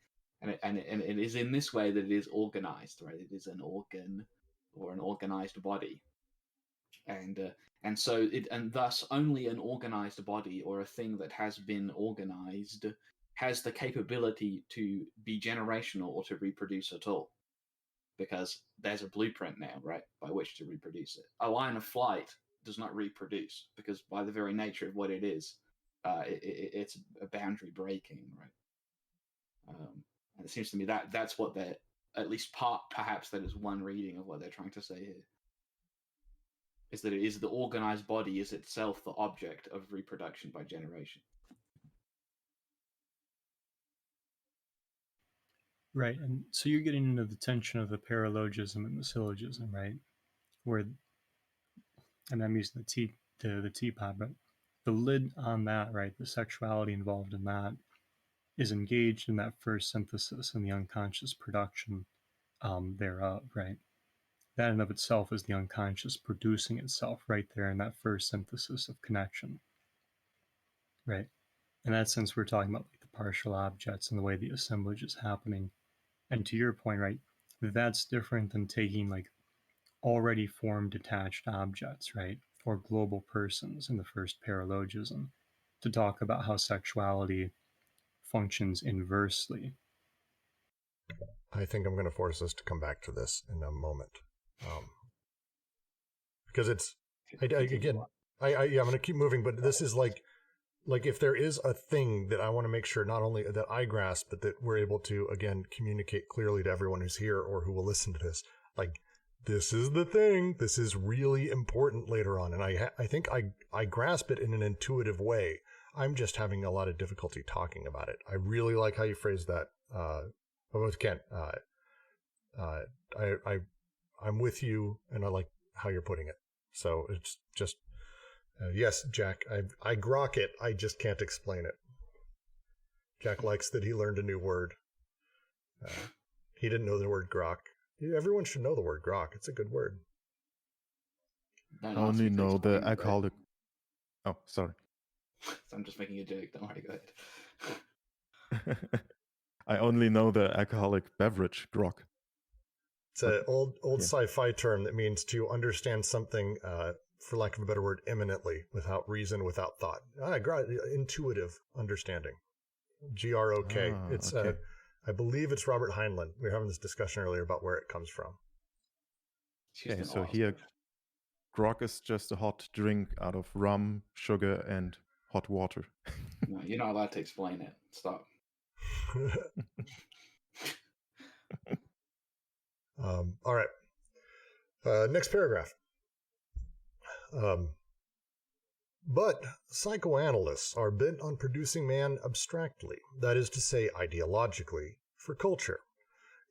And it is in this way that it is organized, right? It is an organ or an organized body, and thus only an organized body or a thing that has been organized has the capability to be generational or to reproduce at all, because there's a blueprint now, right, by which to reproduce it. A line of flight does not reproduce because by the very nature of what it is, it's a boundary breaking, right? And it seems to me that that's what they're, at least perhaps that is one reading of what they're trying to say here, is that it is the organized body is itself the object of reproduction by generation. Right, and so you're getting into the tension of the paralogism and the syllogism, right? Where, and I'm using the teapot, but the lid on that, right, the sexuality involved in that, is engaged in that first synthesis and the unconscious production thereof, right? That in of itself is the unconscious producing itself right there in that first synthesis of connection, right? In that sense, we're talking about like the partial objects and the way the assemblage is happening. And to your point, right, that's different than taking like already formed detached objects, right, or global persons in the first paralogism to talk about how sexuality functions inversely. I think I'm going to force us to come back to this in a moment, because it's I'm going to keep moving, but this is like if there is a thing that I want to make sure not only that I grasp, but that we're able to again communicate clearly to everyone who's here or who will listen to this, like this is the thing. This is really important later on, and I think I grasp it in an intuitive way. I'm just having a lot of difficulty talking about it. I really like how you phrased that. Kent, I'm with you, and I like how you're putting it. So it's just, yes, Jack, I grok it. I just can't explain it. Jack likes that he learned a new word. He didn't know the word grok. Everyone should know the word grok. It's a good word. I only know the alcoholic. Right? Oh, sorry. I'm just making a joke. Don't worry, go ahead. I only know the alcoholic beverage grog. It's an old sci-fi term that means to understand something, for lack of a better word, imminently, without reason, without thought. Intuitive understanding. G-R-O-K. It's okay. I believe it's Robert Heinlein. We were having this discussion earlier about where it comes from. Okay, so here, grog is just a hot drink out of rum, sugar, and hot water. No, you're not allowed to explain it. Stop. All right. Next paragraph. But psychoanalysts are bent on producing man abstractly, that is to say, ideologically, for culture.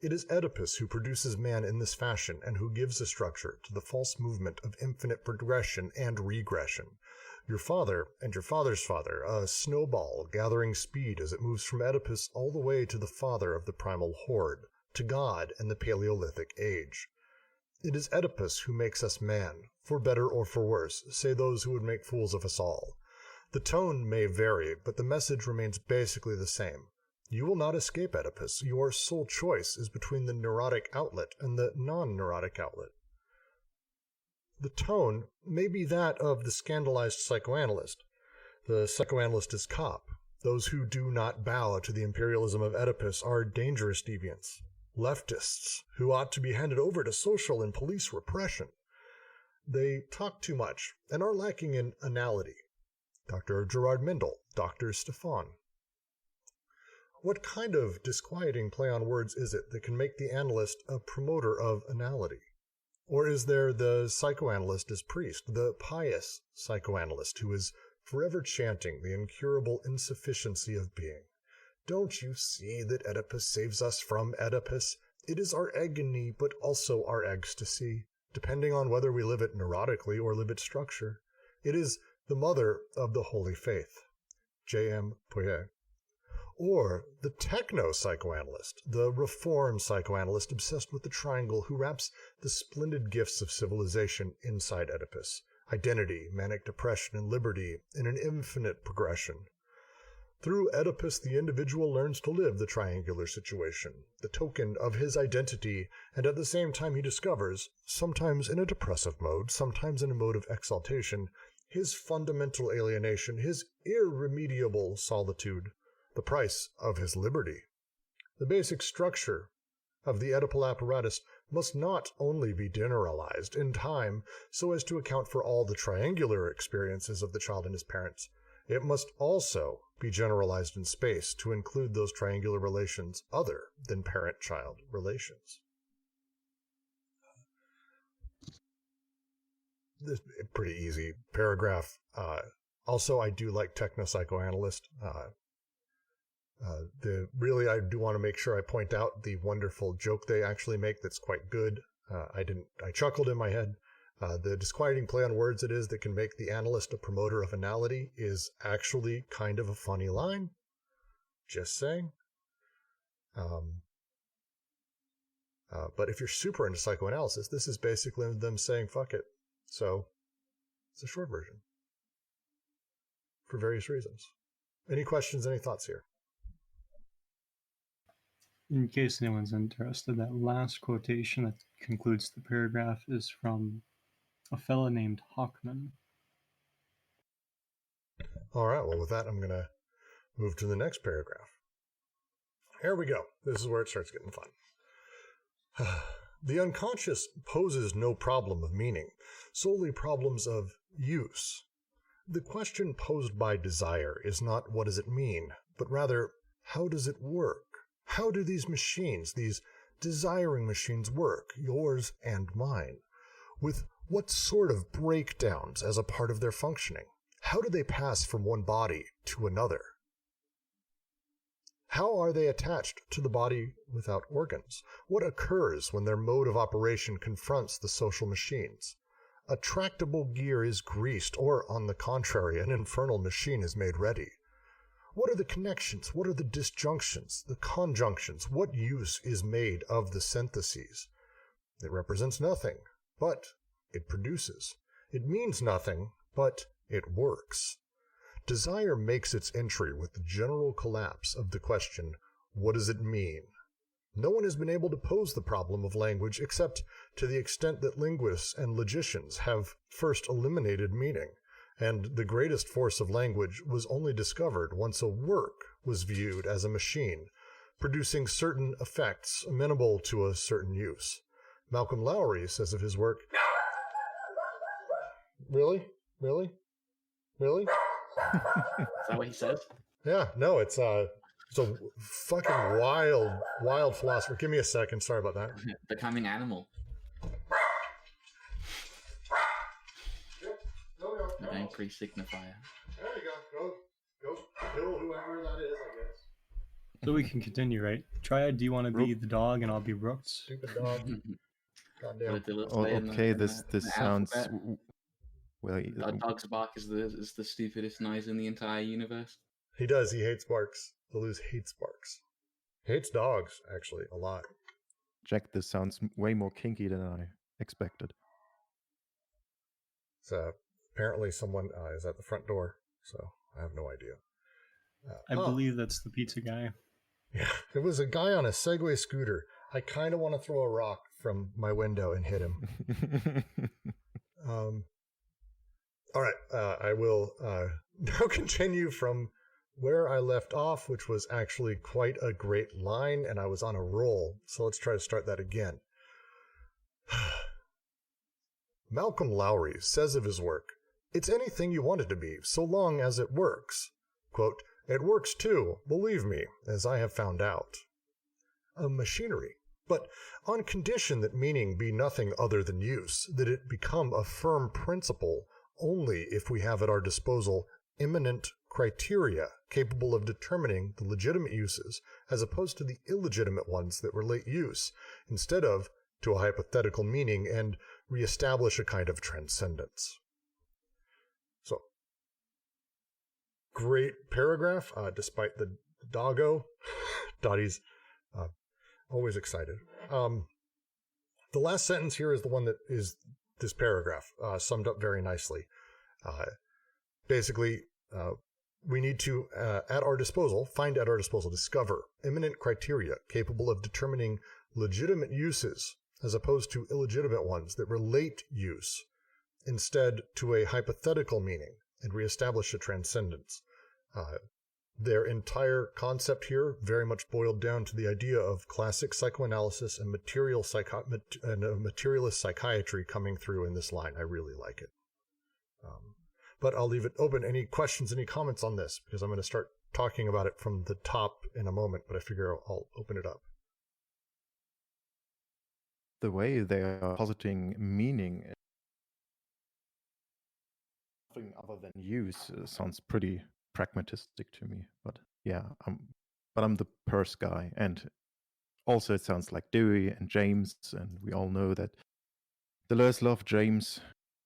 It is Oedipus who produces man in this fashion and who gives a structure to the false movement of infinite progression and regression. Your father and your father's father, a snowball gathering speed as it moves from Oedipus all the way to the father of the primal horde, to God and the Paleolithic age. It is Oedipus who makes us man, for better or for worse, say those who would make fools of us all. The tone may vary, but the message remains basically the same. You will not escape Oedipus. Your sole choice is between the neurotic outlet and the non-neurotic outlet. The tone may be that of the scandalized psychoanalyst. The psychoanalyst is cop. Those who do not bow to the imperialism of Oedipus are dangerous deviants. Leftists, who ought to be handed over to social and police repression. They talk too much and are lacking in anality. Dr. Gerard Mindel, Dr. Stefan. What kind of disquieting play on words is it that can make the analyst a promoter of anality? Or is there the psychoanalyst as priest, the pious psychoanalyst who is forever chanting the incurable insufficiency of being? Don't you see that Oedipus saves us from Oedipus? It is our agony, but also our ecstasy, depending on whether we live it neurotically or live it structure. It is the mother of the holy faith. J.M. Pouillet. Or the techno-psychoanalyst, the reform psychoanalyst obsessed with the triangle who wraps the splendid gifts of civilization inside Oedipus, identity, manic depression, and liberty in an infinite progression. Through Oedipus, the individual learns to live the triangular situation, the token of his identity, and at the same time he discovers, sometimes in a depressive mode, sometimes in a mode of exaltation, his fundamental alienation, his irremediable solitude, the price of his liberty. The basic structure of the Oedipal apparatus must not only be generalized in time so as to account for all the triangular experiences of the child and his parents, it must also be generalized in space to include those triangular relations other than parent-child relations. This is a pretty easy paragraph. Also, I do like techno-psychoanalyst. I do want to make sure I point out the wonderful joke they actually make that's quite good. I chuckled in my head. The disquieting play on words it is that can make the analyst a promoter of anality is actually kind of a funny line. Just saying. But if you're super into psychoanalysis, this is basically them saying fuck it. So it's a short version for various reasons. Any questions, any thoughts here? In case anyone's interested, that last quotation that concludes the paragraph is from a fellow named Hockman. All right, well, with that, I'm going to move to the next paragraph. Here we go. This is where it starts getting fun. The unconscious poses no problem of meaning, solely problems of use. The question posed by desire is not what does it mean, but rather, how does it work? How do these machines, these desiring machines work, yours and mine? With what sort of breakdowns as a part of their functioning? How do they pass from one body to another? How are they attached to the body without organs? What occurs when their mode of operation confronts the social machines? A tractable gear is greased, or, on the contrary, an infernal machine is made ready. What are the connections? What are the disjunctions, the conjunctions? What use is made of the syntheses? It represents nothing, but it produces. It means nothing, but it works. Desire makes its entry with the general collapse of the question, what does it mean? No one has been able to pose the problem of language except to the extent that linguists and logicians have first eliminated meaning, and the greatest force of language was only discovered once a work was viewed as a machine, producing certain effects amenable to a certain use. Malcolm Lowry says of his work, Really? Is that what he says? Yeah, no, it's a fucking wild philosopher. Give me a second. Sorry about that. Becoming animal. Going pre-signifier. There you go. Go kill whoever that is, I guess. So we can continue, right? Triad, do you want to be the dog and I'll be Brooks? Stupid dog. Goddamn. Okay, this sounds... Well, Dog's bark is the stupidest noise in the entire universe. He does. He hates barks. Deleuze hates barks. He hates dogs, actually, a lot. Jack, this sounds way more kinky than I expected. So apparently someone is at the front door, so I have no idea. I believe that's the pizza guy. Yeah, it was a guy on a Segway scooter. I kind of want to throw a rock from my window and hit him. All right, I will now continue from where I left off, which was actually quite a great line, and I was on a roll. So let's try to start that again. Malcolm Lowry says of his work, "It's anything you want it to be, so long as it works." Quote, "It works too, believe me, as I have found out." A machinery, but on condition that meaning be nothing other than use, that it become a firm principle only if we have at our disposal immanent criteria capable of determining the legitimate uses as opposed to the illegitimate ones that relate use, instead of to a hypothetical meaning, and reestablish a kind of transcendence. So, great paragraph, despite the doggo. Dottie's always excited. The last sentence here is the one that is this paragraph summed up very nicely. Basically, we need to, find at our disposal, discover immanent criteria capable of determining legitimate uses as opposed to illegitimate ones that relate use instead to a hypothetical meaning and reestablish a transcendence. Their entire concept here very much boiled down to the idea of classic psychoanalysis and materialist psychiatry coming through in this line. I really like it. But I'll leave it open. Any questions, any comments on this? Because I'm going to start talking about it from the top in a moment, but I figure I'll open it up. The way they are positing meaning, nothing other than use, sounds pretty pragmatistic to me. But yeah, I'm the Peirce guy, and also it sounds like Dewey and James, and we all know that Deleuze loved James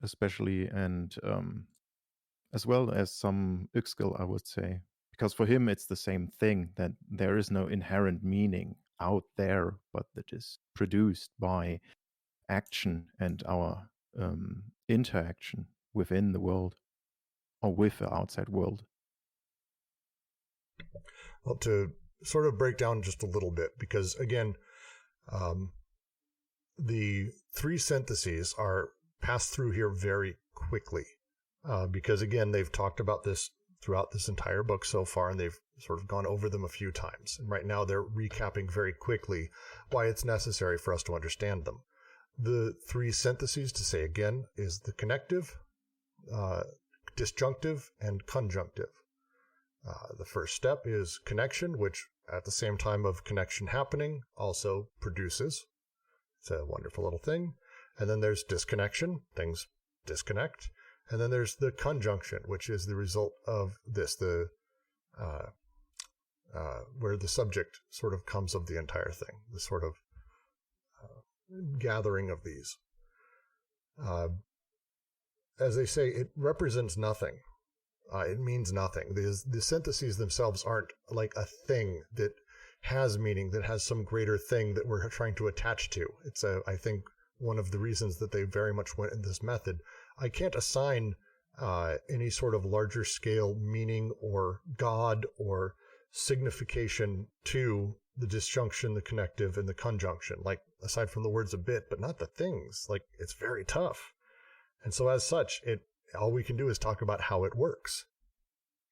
especially, and as well as some Uexküll, I would say, because for him it's the same thing, that there is no inherent meaning out there, but that is produced by action and our interaction within the world or with the outside world. Well, to sort of break down just a little bit, because again, the three syntheses are passed through here very quickly. Because again, they've talked about this throughout this entire book so far, and they've sort of gone over them a few times. And right now they're recapping very quickly why it's necessary for us to understand them. The three syntheses, to say again, is the connective, disjunctive, and conjunctive. The first step is connection, which at the same time of connection happening also produces. It's a wonderful little thing. And then there's disconnection, things disconnect. And then there's the conjunction, which is the result of this, where the subject sort of comes of the entire thing, the sort of gathering of these. As they say, it represents nothing. It means nothing. The syntheses themselves aren't like a thing that has meaning, that has some greater thing that we're trying to attach to. It's I think, one of the reasons that they very much went in this method. I can't assign any sort of larger scale meaning or God or signification to the disjunction, the connective, and the conjunction, like aside from the words a bit, but not the things. Like, it's very tough. And so as such, all we can do is talk about how it works.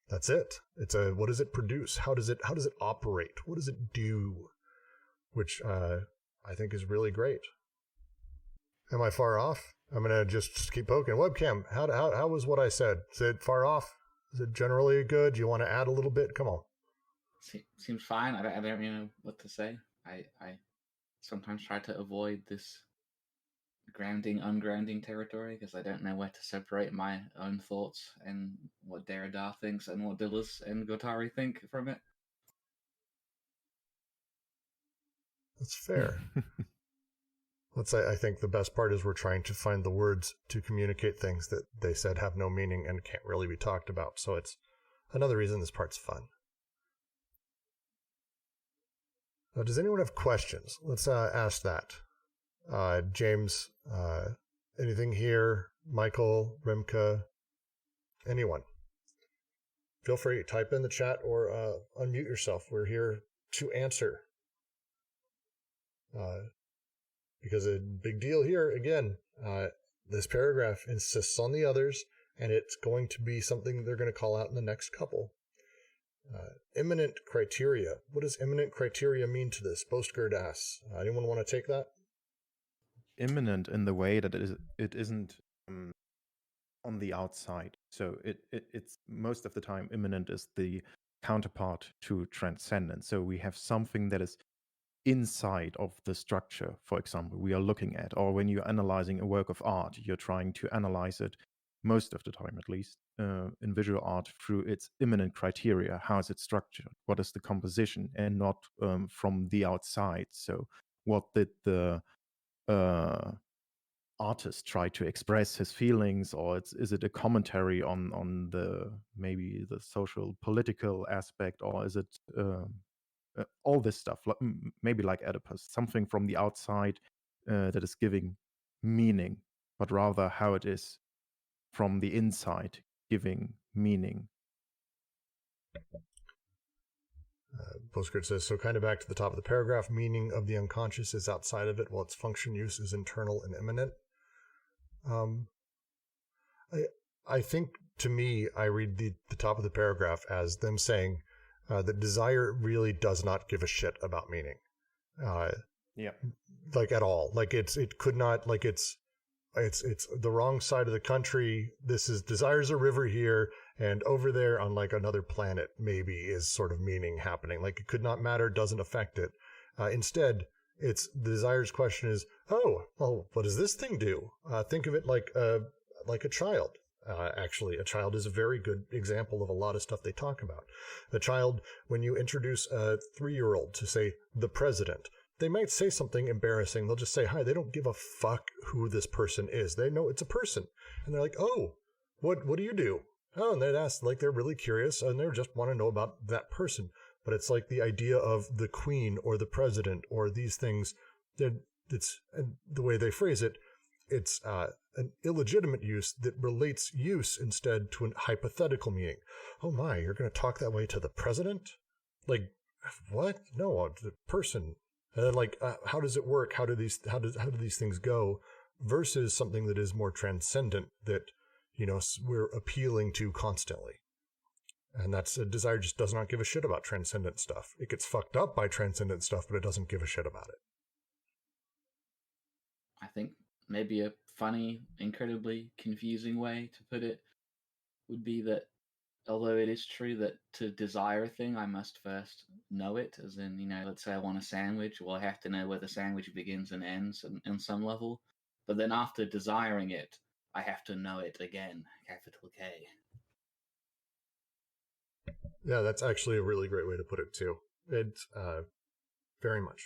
That's it. What does it produce? How does it operate? What does it do? Which I think is really great. Am I far off? I'm going to just keep poking. Webcam, how was what I said? Is it far off? Is it generally good? Do you want to add a little bit? Come on. Seems fine. I don't really know what to say. I sometimes try to avoid this grounding, ungrounding territory because I don't know where to separate my own thoughts and what Derrida thinks and what Deleuze and Guattari think from it. That's fair. I think the best part is we're trying to find the words to communicate things that they said have no meaning and can't really be talked about. So it's another reason this part's fun. Now, does anyone have questions? Let's ask that. James, anything here? Michael, Rimka, anyone? Feel free to type in the chat or unmute yourself. We're here to answer. Because a big deal here, again, this paragraph insists on the others, and it's going to be something they're going to call out in the next couple. Immanent criteria. What does immanent criteria mean to this? Bostgerd asks. Anyone want to take that? Immanent in the way that it isn't on the outside. So it's most of the time immanent is the counterpart to transcendence. So we have something that is inside of the structure, for example, we are looking at, or when you're analyzing a work of art, you're trying to analyze it, most of the time at least, in visual art through its immanent criteria. How is it structured? What is the composition? And not from the outside. So what did the artist try to express his feelings, or is it a commentary on the maybe the social political aspect, or is it all this stuff, maybe like Oedipus, something from the outside that is giving meaning but rather how it is from the inside giving meaning. Postgres says, so kind of back to the top of the paragraph, meaning of the unconscious is outside of it while its function use is internal and immanent. I think, to me, I read the top of the paragraph as them saying that desire really does not give a shit about meaning. Like at all. Like it could not, like it's the wrong side of the country. Desire's a river here, and over there on like another planet maybe is sort of meaning happening. Like it could not matter, doesn't affect it. Instead, it's the desire's question is, oh, well, what does this thing do? Think of it like a child. Actually, a child is a very good example of a lot of stuff they talk about. A child, when you introduce a 3-year-old to say the president, they might say something embarrassing. They'll just say hi. They don't give a fuck who this person is. They know it's a person. And they're like, oh, what do you do? Oh, and they'd ask, like they're really curious and they just want to know about that person. But it's like the idea of the queen or the president or these things, and the way they phrase it, it's an illegitimate use that relates use instead to a hypothetical meaning. Oh my, you're going to talk that way to the president? Like, what? No, the person. And then, like, how does it work? How do these things go? Versus something that is more transcendent that, we're appealing to constantly. And that's a desire just does not give a shit about transcendent stuff. It gets fucked up by transcendent stuff, but it doesn't give a shit about it. I think maybe a funny, incredibly confusing way to put it would be that although it is true that to desire a thing, I must first know it, as in, let's say I want a sandwich, well, I have to know where the sandwich begins and ends on some level. But then after desiring it, I have to know it again, capital K. Yeah, that's actually a really great way to put it, too. It's very much.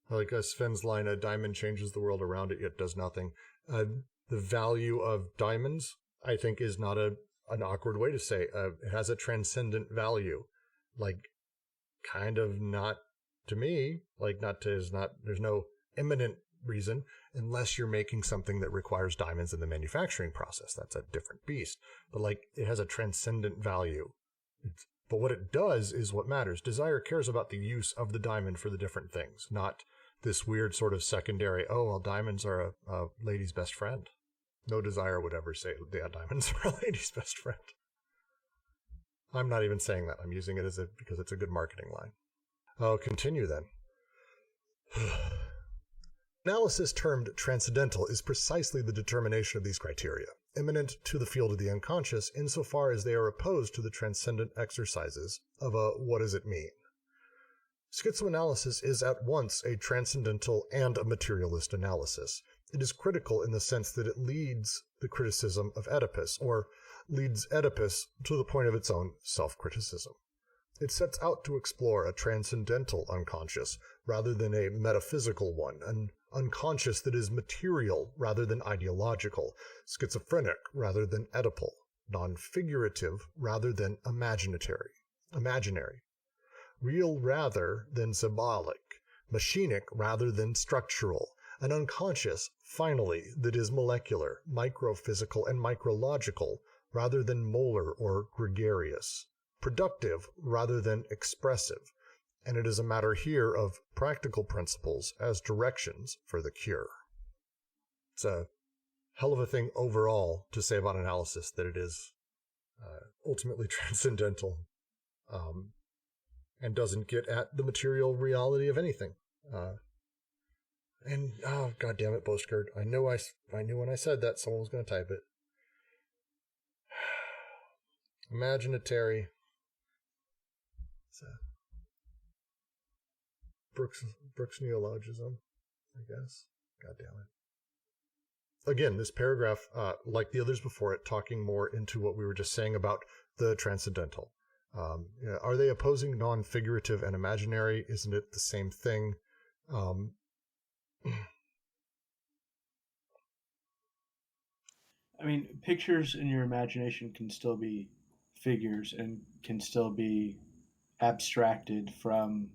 Like Sven's line, a diamond changes the world around it, yet does nothing. The value of diamonds, I think, is not an awkward way to say. It has a transcendent value. Like, kind of not to me. Like, there's no imminent reason unless you're making something that requires diamonds in the manufacturing process. That's a different beast. But, like, it has a transcendent value. But what it does is what matters. Desire cares about the use of the diamond for the different things, not this weird sort of secondary, oh, well, diamonds are a lady's best friend. No desire would ever say, yeah, diamonds are a lady's best friend. I'm not even saying that. I'm using it because it's a good marketing line. I'll continue then. Analysis termed transcendental is precisely the determination of these criteria, immanent to the field of the unconscious insofar as they are opposed to the transcendent exercises of a what does it mean. Schizoanalysis is at once a transcendental and a materialist analysis. It is critical in the sense that it leads the criticism of Oedipus, or leads Oedipus to the point of its own self-criticism. It sets out to explore a transcendental unconscious rather than a metaphysical one, an unconscious that is material rather than ideological, schizophrenic rather than Oedipal, non-figurative rather than imaginary, real rather than symbolic, machinic rather than structural, an unconscious, finally, that is molecular, microphysical, and micrological rather than molar or gregarious, productive rather than expressive, and it is a matter here of practical principles as directions for the cure. It's a hell of a thing overall to say about analysis that it is ultimately transcendental and doesn't get at the material reality of anything. And oh, god damn it, Bostgard. I knew when I said that someone was going to type it. Imaginatory. It's a Brooks neologism, I guess. God damn it. Again, this paragraph, like the others before it, talking more into what we were just saying about the transcendental. Are they opposing non-figurative and imaginary? Isn't it the same thing? I mean, pictures in your imagination can still be figures and can still be abstracted from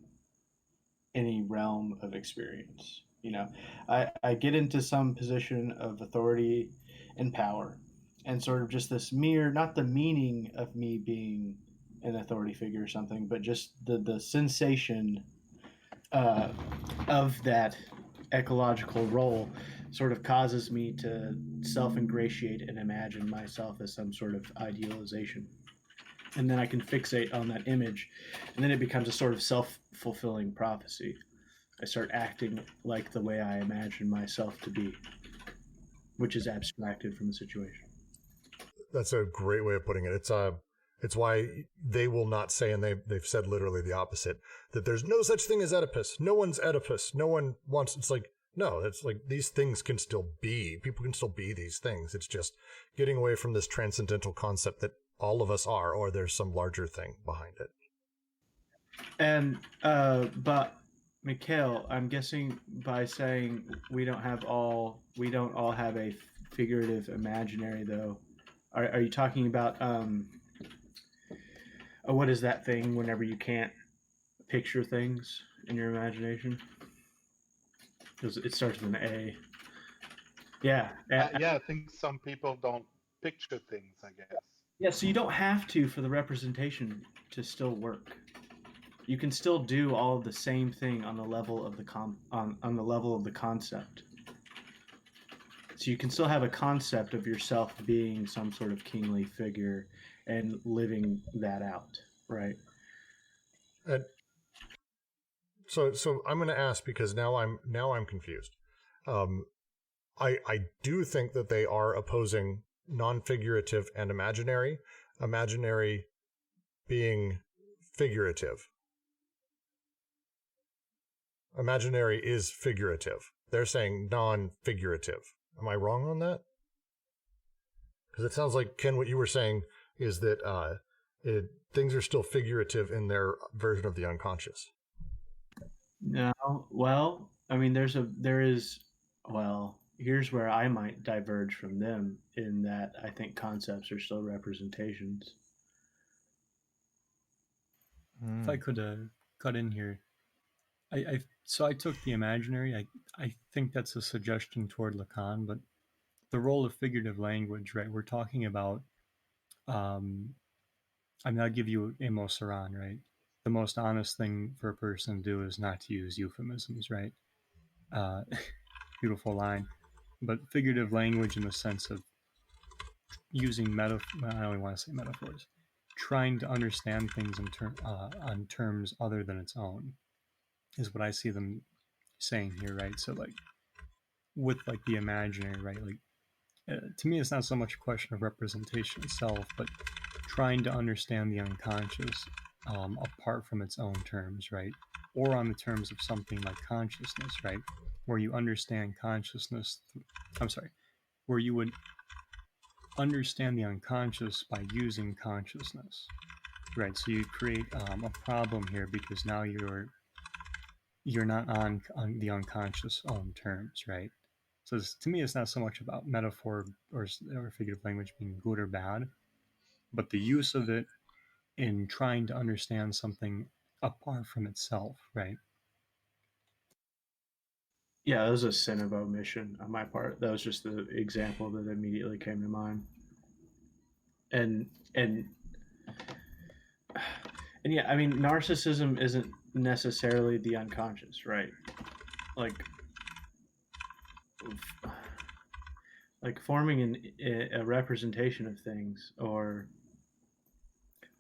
any realm of experience. You know, I get into some position of authority and power, and sort of just this mere, not the meaning of me being an authority figure or something, but just the sensation uh, of that ecological role sort of causes me to self-ingratiate and imagine myself as some sort of idealization. And then I can fixate on that image, and then it becomes a sort of self-fulfilling prophecy. I start acting like the way I imagine myself to be, which is abstracted from the situation. That's a great way of putting it. It's why they will not say, and they've said literally the opposite, that there's no such thing as Oedipus. No one's Oedipus. No one wants. It's like, no, it's like these things can still be. People can still be these things. It's just getting away from this transcendental concept that all of us are, or there's some larger thing behind it. And but Mikhail, I'm guessing by saying we don't all have a figurative imaginary, though. Are you talking about what is that thing whenever you can't picture things in your imagination? Because it starts with an A. Yeah. Yeah, I think some people don't picture things, I guess. Yeah, so you don't have to for the representation to still work. You can still do all of the same thing on the level of the on the level of the concept. So you can still have a concept of yourself being some sort of kingly figure and living that out, right? And so I'm going to ask, because now I'm confused. I do think that they are opposing non-figurative and imaginary. Imaginary being figurative. Imaginary is figurative. They're saying non-figurative. Am I wrong on that? Because it sounds like, Ken, what you were saying is that things are still figurative in their version of the unconscious. No, well, I mean, here's where I might diverge from them in that I think concepts are still representations. If I could cut in here, so I took the imaginary. I think that's a suggestion toward Lacan, but the role of figurative language, right? We're talking about. I'll give you Emo Saran, right? The most honest thing for a person to do is not to use euphemisms, right? Beautiful line. But figurative language in the sense of using I don't even want to say metaphors, trying to understand things on terms other than its own is what I see them saying here, right? So like with like the imaginary, right? Like to me, it's not so much a question of representation itself, but trying to understand the unconscious apart from its own terms, right? Or on the terms of something like consciousness, right? Where you understand consciousness, where you would understand the unconscious by using consciousness, right? So you create a problem here because now you're not on the unconscious own terms, right? So to me, it's not so much about metaphor or figurative language being good or bad, but the use of it in trying to understand something apart from itself, right? Yeah, that was a sin of omission on my part. That was just the example that immediately came to mind. And yeah, I mean, narcissism isn't necessarily the unconscious, right? Like forming a representation of things or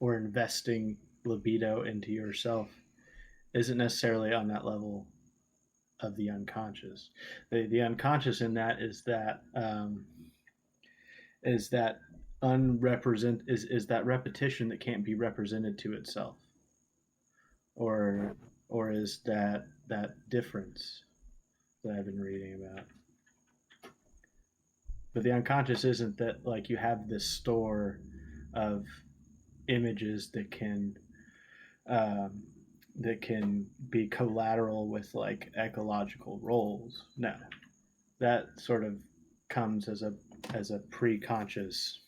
investing libido into yourself isn't necessarily on that level of the unconscious. The unconscious in that is that is that repetition that can't be represented to itself, or is that difference that I've been reading about. But the unconscious isn't that like you have this store of images that can be collateral with like ecological roles. No, that sort of comes as a pre-conscious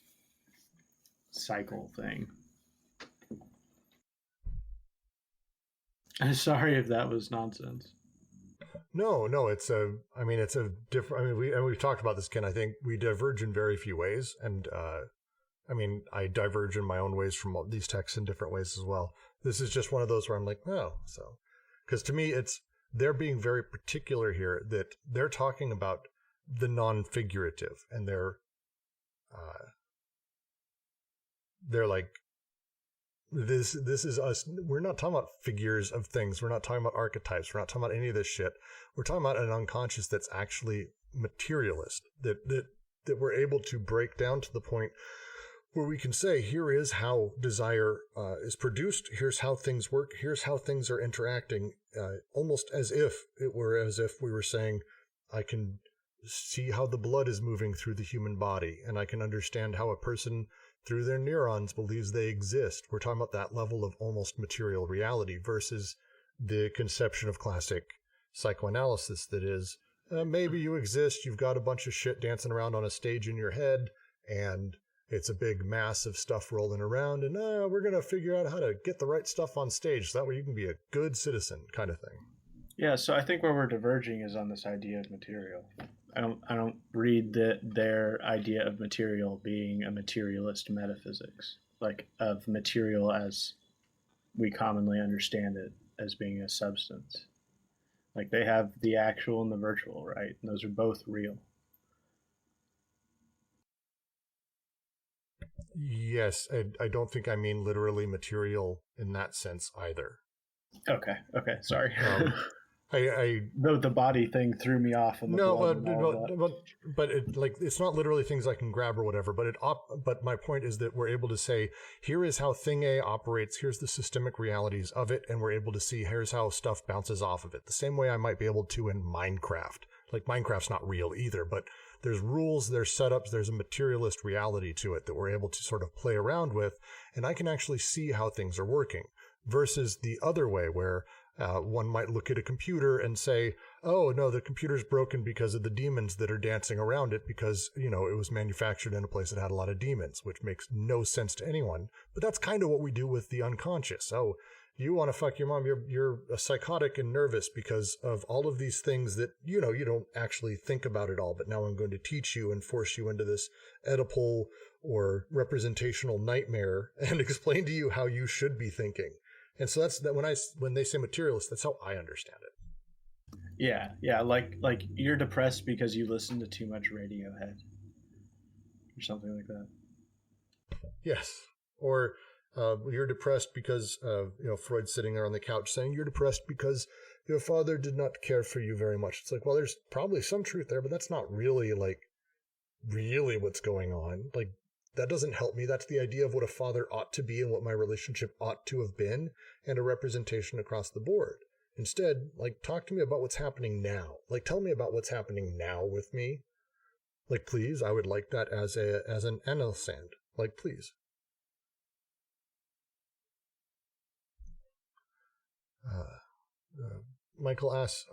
cycle thing. I'm sorry if that was nonsense. No, it's a. I mean, it's a different. I mean, we've talked about this, Ken. I think we diverge in very few ways, and I mean, I diverge in my own ways from all these texts in different ways as well. This is just one of those where I'm like, oh, so, because to me, it's they're being very particular here that they're talking about the non-figurative, and they're like, this is us. We're not talking about figures of things. We're not talking about archetypes. We're not talking about any of this shit. We're talking about an unconscious that's actually materialist, that we're able to break down to the point where we can say, here is how desire is produced. Here's how things work. Here's how things are interacting, almost as if we were saying, I can see how the blood is moving through the human body, and I can understand how a person through their neurons believes they exist. We're talking about that level of almost material reality versus the conception of classic psychoanalysis that is, maybe you exist, you've got a bunch of shit dancing around on a stage in your head, and it's a big mass of stuff rolling around, and we're going to figure out how to get the right stuff on stage so that way you can be a good citizen, kind of thing. Yeah, so I think where we're diverging is on this idea of material. I don't read their idea of material being a materialist metaphysics, like of material as we commonly understand it as being a substance. Like they have the actual and the virtual, right? And those are both real. Yes, I don't think I mean literally material in that sense either. Okay, sorry. The body thing threw me off. But it's not literally things I can grab or whatever. But my point is that we're able to say, here is how thing A operates. Here's the systemic realities of it, and we're able to see here's how stuff bounces off of it. The same way I might be able to in Minecraft. Like Minecraft's not real either, but there's rules, there's setups, there's a materialist reality to it that we're able to sort of play around with, and I can actually see how things are working. Versus the other way where one might look at a computer and say, oh, no, the computer's broken because of the demons that are dancing around it because, it was manufactured in a place that had a lot of demons, which makes no sense to anyone. But that's kind of what we do with the unconscious. Oh, you want to fuck your mom, you're a psychotic and nervous because of all of these things that, you don't actually think about at all. But now I'm going to teach you and force you into this Oedipal or representational nightmare and explain to you how you should be thinking. And so that's that when they say materialist, that's how I understand it. Yeah, like you're depressed because you listen to too much Radiohead or something like that. Yes, or you're depressed because Freud's sitting there on the couch saying you're depressed because your father did not care for you very much. It's like, well, there's probably some truth there, but that's not really really what's going on. Like, that doesn't help me. That's the idea of what a father ought to be and what my relationship ought to have been, and a representation across the board. Instead, talk to me about what's happening now. Tell me about what's happening now with me. Please, I would like that as an analsand. Please. Michael asks,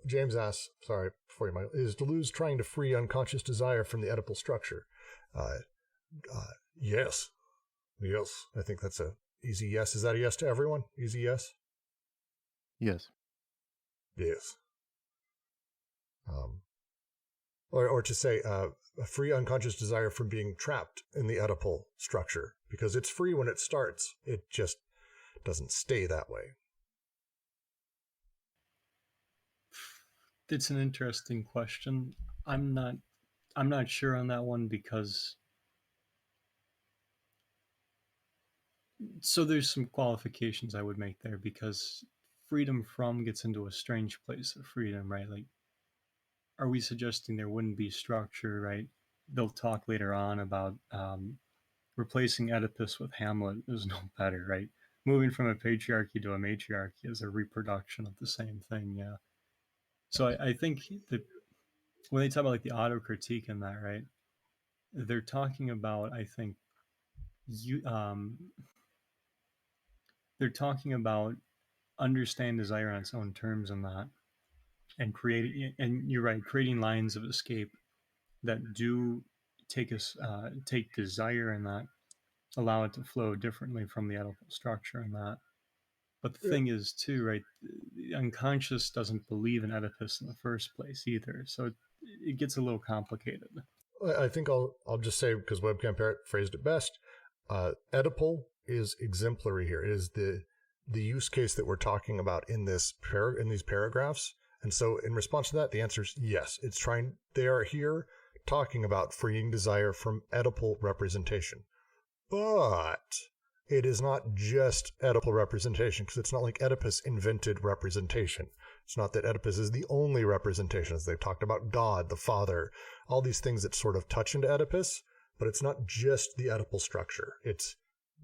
James asks, sorry, before you, Michael, is Deleuze trying to free unconscious desire from the Oedipal structure? Yes. I think that's a easy yes. Is that a yes to everyone? Easy yes? Yes. Yes. Or to say a free unconscious desire from being trapped in the Oedipal structure, because it's free when it starts. It just doesn't stay that way. It's an interesting question. I'm not sure on that one because so there's some qualifications I would make there, because freedom from gets into a strange place of freedom, right? Are we suggesting there wouldn't be structure, right? They'll talk later on about replacing Oedipus with Hamlet is no better, right? Moving from a patriarchy to a matriarchy is a reproduction of the same thing, yeah. So I think that when they talk about the auto-critique in that, right, they're talking about, I think, they're talking about understand desire on its own terms in that, and you're right, creating lines of escape that do take desire in that, allow it to flow differently from the Oedipal structure in that. But the thing is too, right, unconscious doesn't believe in Oedipus in the first place either, so it gets a little complicated. I think I'll just say, because Webcam Parrot phrased it best, Oedipal is exemplary here. It is the use case that we're talking about in these paragraphs. And so in response to that, the answer is yes. They are here talking about freeing desire from Oedipal representation. But it is not just Oedipal representation, because it's not like Oedipus invented representation. It's not that Oedipus is the only representations. They've talked about God, the Father, all these things that sort of touch into Oedipus, but it's not just the Oedipal structure.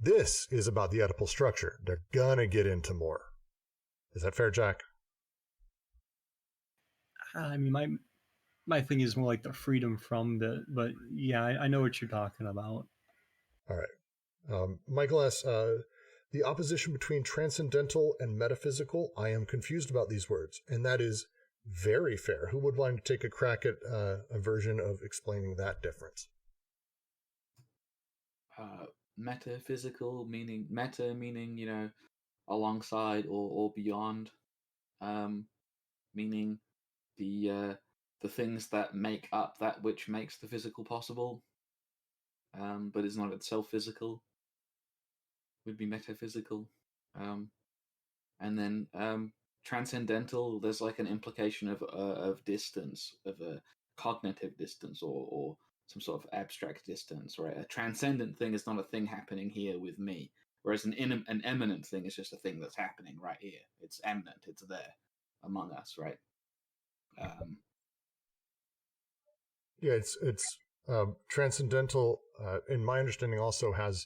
This is about the Oedipal structure. They're gonna get into more. Is that fair, Jack? I mean, my thing is more like the freedom from but yeah, I know what you're talking about. All right. Michael asks, the opposition between transcendental and metaphysical, I am confused about these words. And that is very fair. Who would like to take a crack at a version of explaining that difference? Metaphysical meaning, alongside or beyond, meaning the things that make up that which makes the physical possible, but is not itself physical, would be metaphysical. And then transcendental, there's like an implication of distance, of a cognitive distance, or some sort of abstract distance, right? A transcendent thing is not a thing happening here with me, whereas an eminent thing is just a thing that's happening right here. It's eminent, it's there among us, right? Yeah, it's transcendental. In my understanding, also has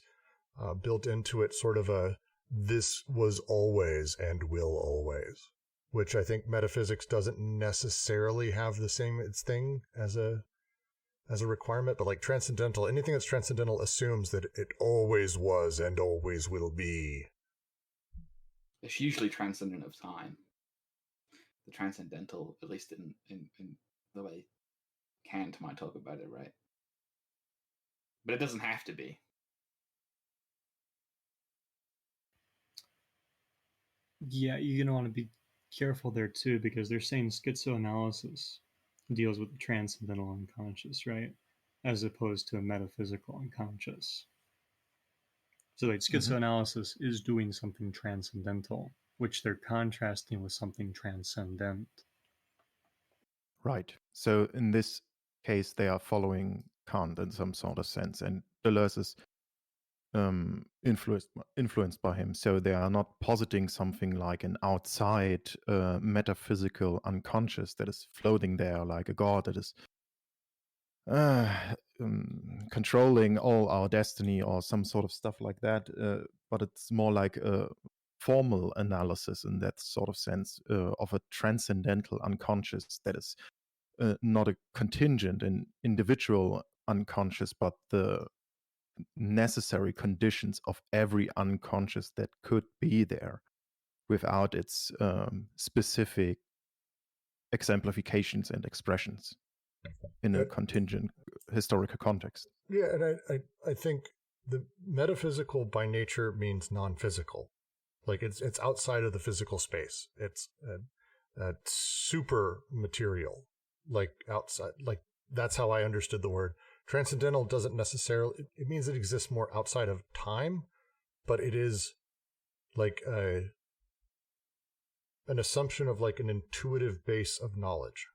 built into it sort of a "this was always and will always," which I think metaphysics doesn't necessarily have the same thing as a requirement. But like transcendental, anything that's transcendental assumes that it always was and always will be. It's usually transcendent of time. The transcendental, at least in the way Kant might talk about it, right? But it doesn't have to be. Yeah, you're gonna want to be careful there too, because they're saying schizoanalysis deals with the transcendental unconscious, right? As opposed to a metaphysical unconscious. So like schizoanalysis is doing something transcendental, which they're contrasting with something transcendent. Right. So in this case, they are following Kant in some sort of sense, and Deleuze is influenced by him. So they are not positing something like an outside metaphysical unconscious that is floating there like a god that is controlling all our destiny or some sort of stuff like that. But it's more like a formal analysis in that sort of sense of a transcendental unconscious that is not a contingent and individual unconscious, but the necessary conditions of every unconscious that could be there without its specific exemplifications and expressions in a contingent historical context. Yeah, and I think the metaphysical by nature means non-physical. Like it's outside of the physical space. It's super material, like outside. Like that's how I understood the word. Transcendental doesn't necessarily, it means it exists more outside of time, but it is like an assumption of like an intuitive base of knowledge.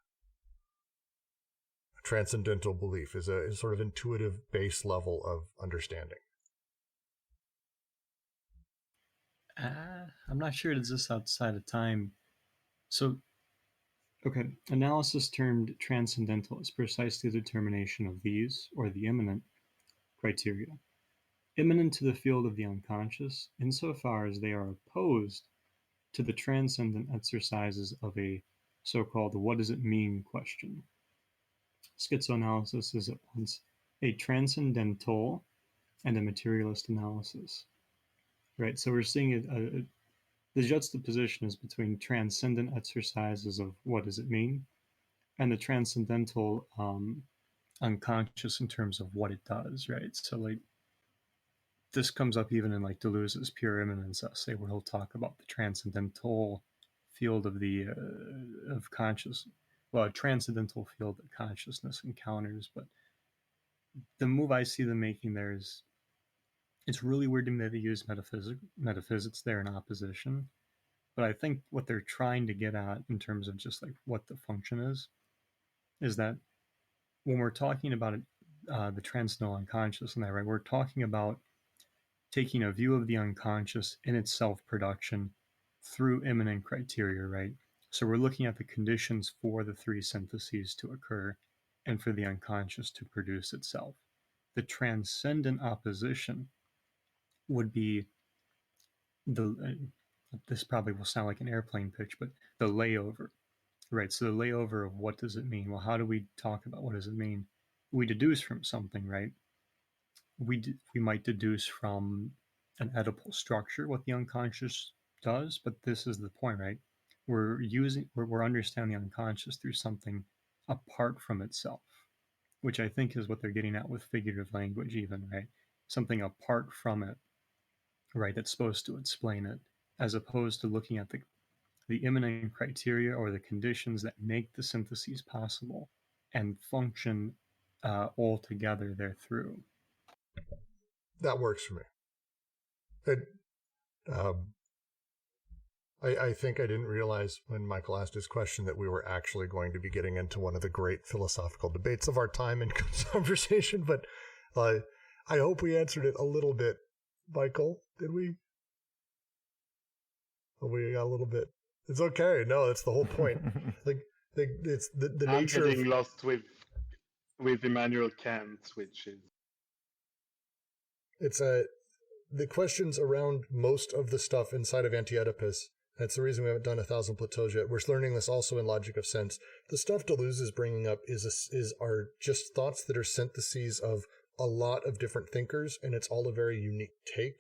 A transcendental belief is a sort of intuitive base level of understanding. I'm not sure it exists outside of time. So, okay, analysis termed transcendental is precisely the determination of these, or the immanent, criteria. Immanent to the field of the unconscious, insofar as they are opposed to the transcendent exercises of a so-called what does it mean question. Schizoanalysis is at once a transcendental and a materialist analysis. Right, so we're seeing the juxtaposition is between transcendent exercises of what does it mean and the transcendental unconscious in terms of what it does, right? So like this comes up even in like Deleuze's Pure Immanence essay, where he'll talk about the transcendental field of the of conscious, well, a transcendental field that consciousness encounters. But the move I see them making there is, it's really weird to me that they use metaphysics there in opposition. But I think what they're trying to get at in terms of just like what the function is that when we're talking about the transcendental unconscious and that, right, we're talking about taking a view of the unconscious in its self-production through immanent criteria, right? So we're looking at the conditions for the three syntheses to occur and for the unconscious to produce itself. The transcendent opposition would be this probably will sound like an airplane pitch, but the layover, right? So the layover of what does it mean? Well, how do we talk about what does it mean? We deduce from something, right? We might deduce from an Oedipal structure what the unconscious does, but this is the point, right? We're understanding the unconscious through something apart from itself, which I think is what they're getting at with figurative language, even, right? Something apart from it, right, that's supposed to explain it, as opposed to looking at the immanent criteria or the conditions that make the syntheses possible and function all together therethrough. That works for me. I think I didn't realize when Michael asked his question that we were actually going to be getting into one of the great philosophical debates of our time in conversation, but I hope we answered it a little bit. Michael, did we? We got a little bit. It's okay. No, that's the whole point. Like, it's the nature. I'm getting lost with Immanuel Kant, which is. It's the questions around most of the stuff inside of Anti-Oedipus. That's the reason we haven't done 1,000 Plateaus yet. We're learning this also in Logic of Sense. The stuff Deleuze is bringing up are just thoughts that are syntheses of a lot of different thinkers, and it's all a very unique take.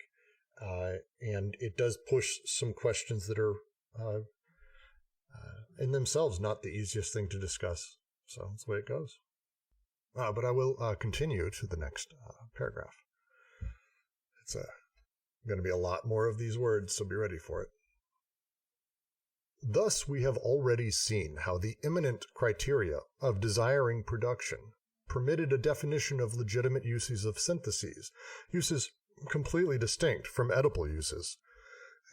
And it does push some questions that are in themselves not the easiest thing to discuss. So that's the way it goes. But I will continue to the next paragraph. It's going to be a lot more of these words, so be ready for it. Thus, we have already seen how the immanent criteria of desiring production permitted a definition of legitimate uses of syntheses, uses completely distinct from Oedipal uses.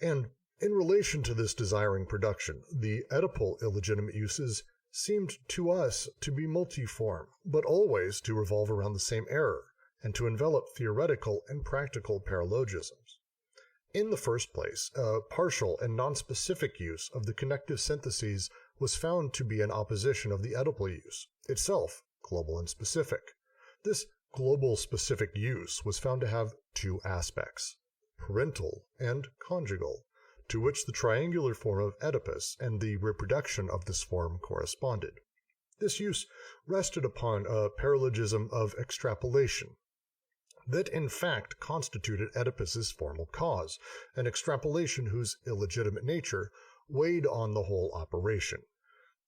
And in relation to this desiring production, the Oedipal illegitimate uses seemed to us to be multiform, but always to revolve around the same error, and to envelop theoretical and practical paralogisms. In the first place, a partial and nonspecific use of the connective syntheses was found to be an opposition of the Oedipal use, itself global and specific. This global specific use was found to have two aspects, parental and conjugal, to which the triangular form of Oedipus and the reproduction of this form corresponded. This use rested upon a paralogism of extrapolation, that in fact constituted Oedipus's formal cause, an extrapolation whose illegitimate nature weighed on the whole operation.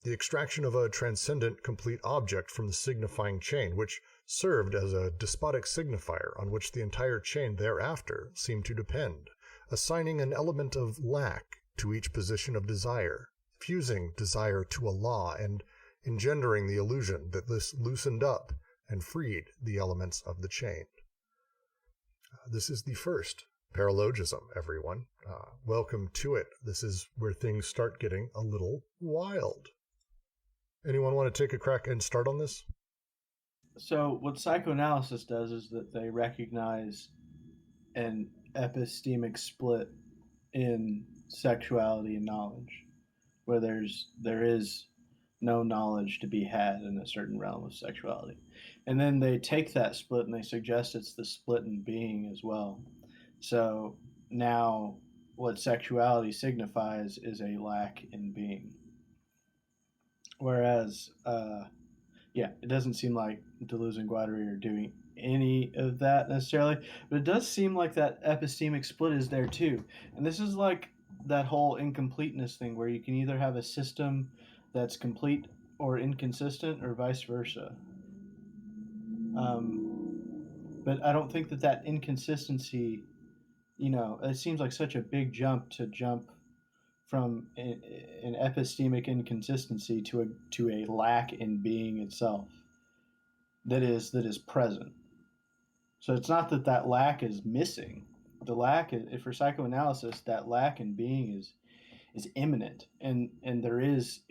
The extraction of a transcendent complete object from the signifying chain, which served as a despotic signifier on which the entire chain thereafter seemed to depend, assigning an element of lack to each position of desire, fusing desire to a law, and engendering the illusion that this loosened up and freed the elements of the chain. This is the first paralogism, everyone. Welcome to it. This is where things start getting a little wild. Anyone want to take a crack and start on this? So what psychoanalysis does is that they recognize an epistemic split in sexuality and knowledge, where there is no knowledge to be had in a certain realm of sexuality. And then they take that split and they suggest it's the split in being as well. So now what sexuality signifies is a lack in being. Whereas, it doesn't seem like Deleuze and Guattari are doing any of that necessarily, but it does seem like that epistemic split is there too. And this is like that whole incompleteness thing where you can either have a system that's complete or inconsistent or vice versa. But I don't think that inconsistency, it seems like such a big jump from an epistemic inconsistency to a lack in being itself that is present. So it's not that lack is missing. The lack is, for psychoanalysis, that lack in being is imminent, and there is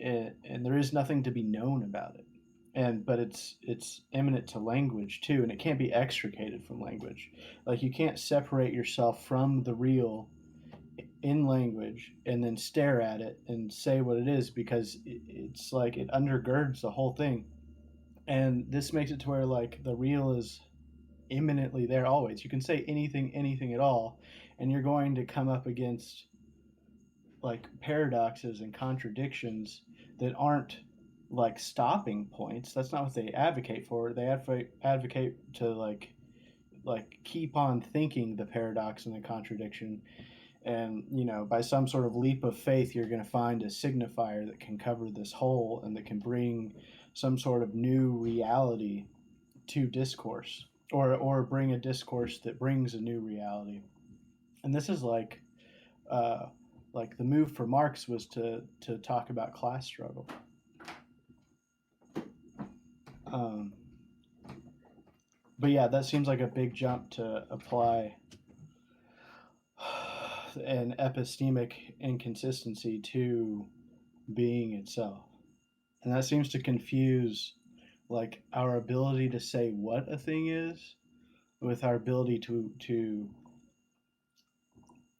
nothing to be known about it. But it's imminent to language too, and it can't be extricated from language. Like, you can't separate yourself from the real in language and then stare at it and say what it is, because it's like it undergirds the whole thing. And this makes it to where, like, the real is imminently there always. You can say anything at all, and you're going to come up against like paradoxes and contradictions that aren't like stopping points. That's not what they advocate for. They advocate to like keep on thinking the paradox and the contradiction. And, you know, by some sort of leap of faith, you're going to find a signifier that can cover this whole and that can bring some sort of new reality to discourse, or bring a discourse that brings a new reality. And this is like the move for Marx was to talk about class struggle. But yeah, that seems like a big jump to apply an epistemic inconsistency to being itself. And that seems to confuse like our ability to say what a thing is with our ability to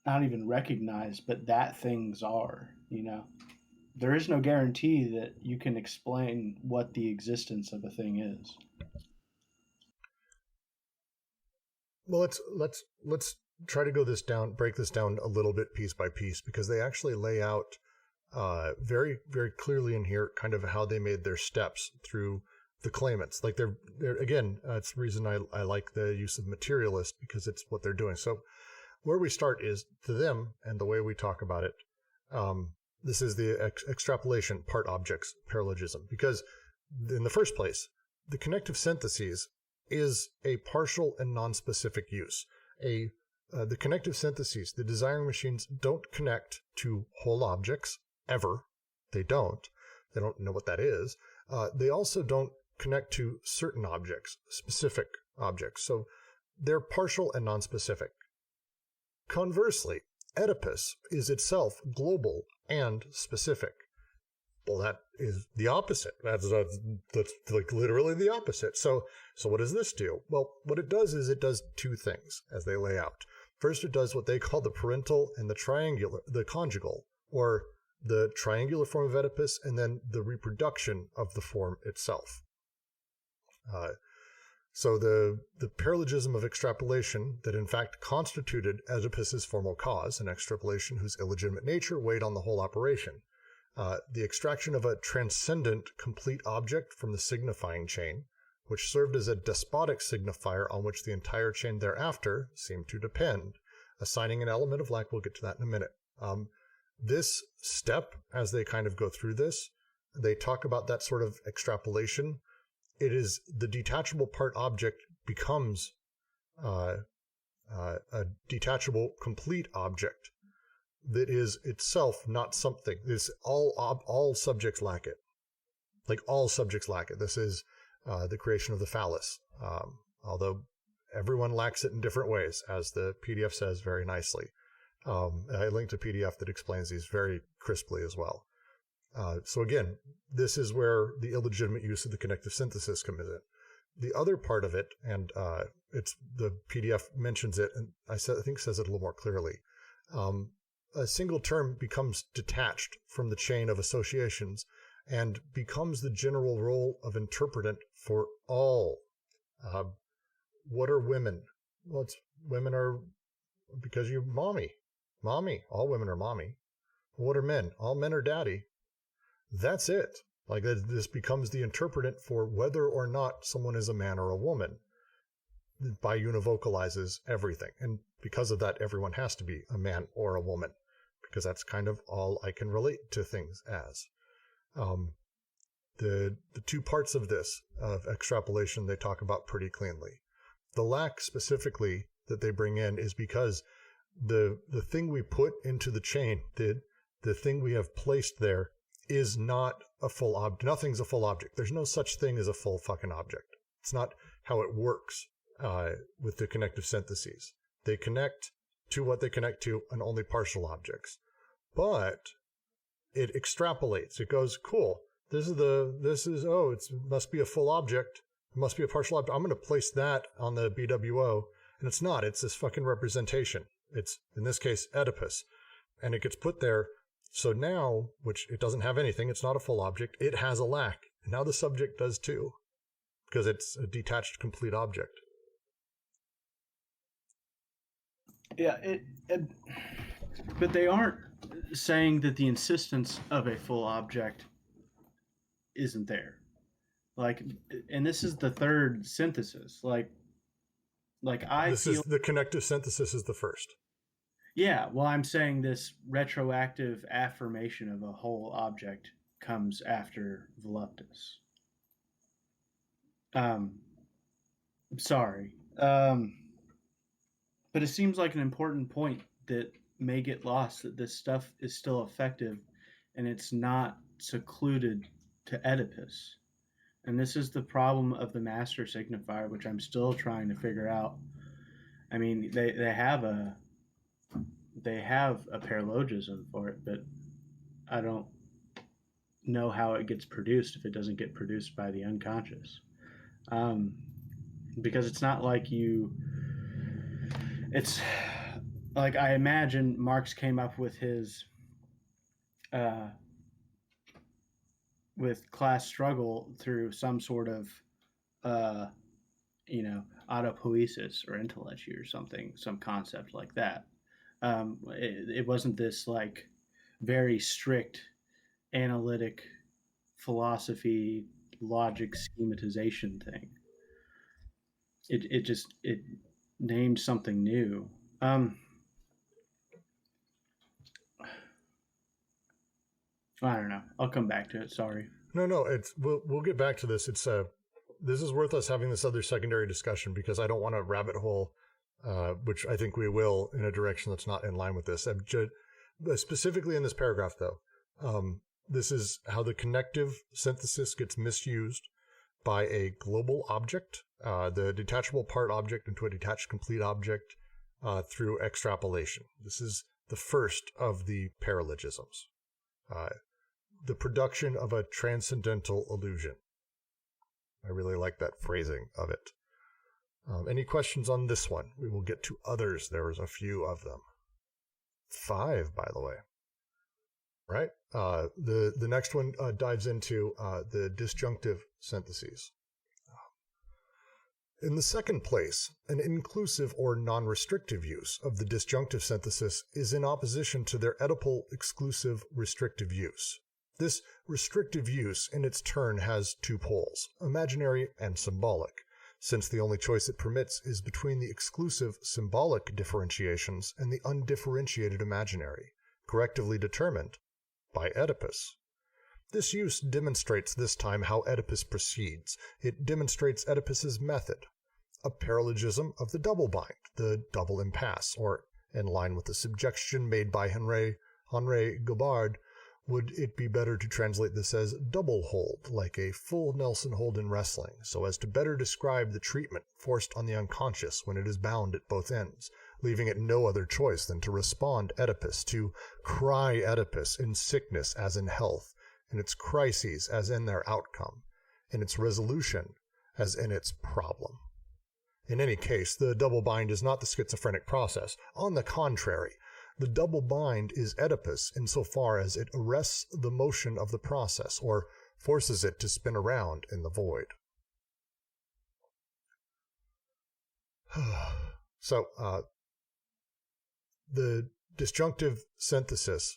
not even recognize, but that things are, you know. There is no guarantee that you can explain what the existence of a thing is. Well, let's try to break this down a little bit piece by piece, because they actually lay out very, very clearly in here kind of how they made their steps through the claimants. Like they're again, it's the reason I like the use of materialist, because it's what they're doing. So where we start is to them, and the way we talk about it. This is the extrapolation, part objects, paralogism, because in the first place, the connective syntheses is a partial and non-specific use. The connective syntheses, the desiring machines don't connect to whole objects ever. They don't know what that is. They also don't connect to certain objects, specific objects. So they're partial and non-specific. Conversely, Oedipus is itself global and specific. Well, that is the opposite. That's like literally the opposite. So what does this do? Well, what it does is it does two things as they lay out. First, it does what they call the parental and the conjugal, or the triangular form of Oedipus, and then the reproduction of the form itself. So the paralogism of extrapolation that in fact constituted Oedipus's formal cause, an extrapolation whose illegitimate nature weighed on the whole operation. The extraction of a transcendent complete object from the signifying chain, which served as a despotic signifier on which the entire chain thereafter seemed to depend, assigning an element of lack. We'll get to that in a minute. This step, as they kind of go through this, they talk about that sort of extrapolation. It is the detachable part object becomes a detachable complete object that is itself not something. This all subjects lack it. Like all subjects lack it. This is the creation of the phallus. Although everyone lacks it in different ways, as the PDF says very nicely. I linked a PDF that explains these very crisply as well. So again, this is where the illegitimate use of the connective synthesis comes in. The other part of it, and it's the PDF mentions it, and I think says it a little more clearly. A single term becomes detached from the chain of associations and becomes the general role of interpretant for all. What are women? Well, women are because you're mommy. All women are mommy. What are men? All men are daddy. That's it. Like this becomes the interpretant for whether or not someone is a man or a woman. By univocalizes everything. And because of that, everyone has to be a man or a woman, because that's kind of all I can relate to things as. The two parts of this, of extrapolation, they talk about pretty cleanly. The lack specifically that they bring in is because the thing we put into the chain, the the thing we have placed there is not a full object. Nothing's a full object. There's no such thing as a full fucking object. It's not how it works with the connective syntheses. They connect to what they connect to and only partial objects. But it extrapolates. It goes, cool. It must be a full object. It must be a partial object. I'm going to place that on the BWO. And it's not. It's this fucking representation. It's, in this case, Oedipus. And it gets put there. So now, which it doesn't have anything, it's not a full object, it has a lack. And now the subject does too, because it's a detached, complete object. Yeah, but they aren't saying that the insistence of a full object isn't there. Like, and this is the third synthesis. Like The connective synthesis is the first. Yeah, well, I'm saying this retroactive affirmation of a whole object comes after voluptas. Sorry. But it seems like an important point that may get lost, that this stuff is still effective and it's not secluded to Oedipus. And this is the problem of the master signifier, which I'm still trying to figure out. I mean, they have a paralogism for it, but I don't know how it gets produced if it doesn't get produced by the unconscious. Because it's not like it's like, I imagine Marx came up with his with class struggle through some sort of autopoiesis or intellectual or something, some concept like that. It wasn't this like very strict analytic philosophy, logic schematization thing. It named something new. I don't know. I'll come back to it. Sorry. No. We'll get back to this. This is worth us having this other secondary discussion, because I don't want to rabbit hole, which I think we will, in a direction that's not in line with this. Specifically in this paragraph, though, this is how the connective synthesis gets misused by a global object, the detachable part object into a detached complete object through extrapolation. This is the first of the paralogisms. The production of a transcendental illusion. I really like that phrasing of it. Any questions on this one? We will get to others. There was a few of them. 5, by the way. Right? The next one dives into the disjunctive syntheses. In the second place, an inclusive or non-restrictive use of the disjunctive synthesis is in opposition to their Oedipal exclusive restrictive use. This restrictive use, in its turn, has two poles, imaginary and symbolic, since the only choice it permits is between the exclusive symbolic differentiations and the undifferentiated imaginary, correctively determined by Oedipus. This use demonstrates this time how Oedipus proceeds. It demonstrates Oedipus's method, a paralogism of the double bind, the double impasse, or, in line with the suggestion made by Henri Gobard, would it be better to translate this as double hold, like a full Nelson hold in wrestling, so as to better describe the treatment forced on the unconscious when it is bound at both ends, leaving it no other choice than to respond Oedipus, to cry Oedipus in sickness as in health, in its crises as in their outcome, in its resolution as in its problem. In any case, the double bind is not the schizophrenic process. On the contrary, the double bind is Oedipus insofar as it arrests the motion of the process, or forces it to spin around in the void. So, the disjunctive synthesis,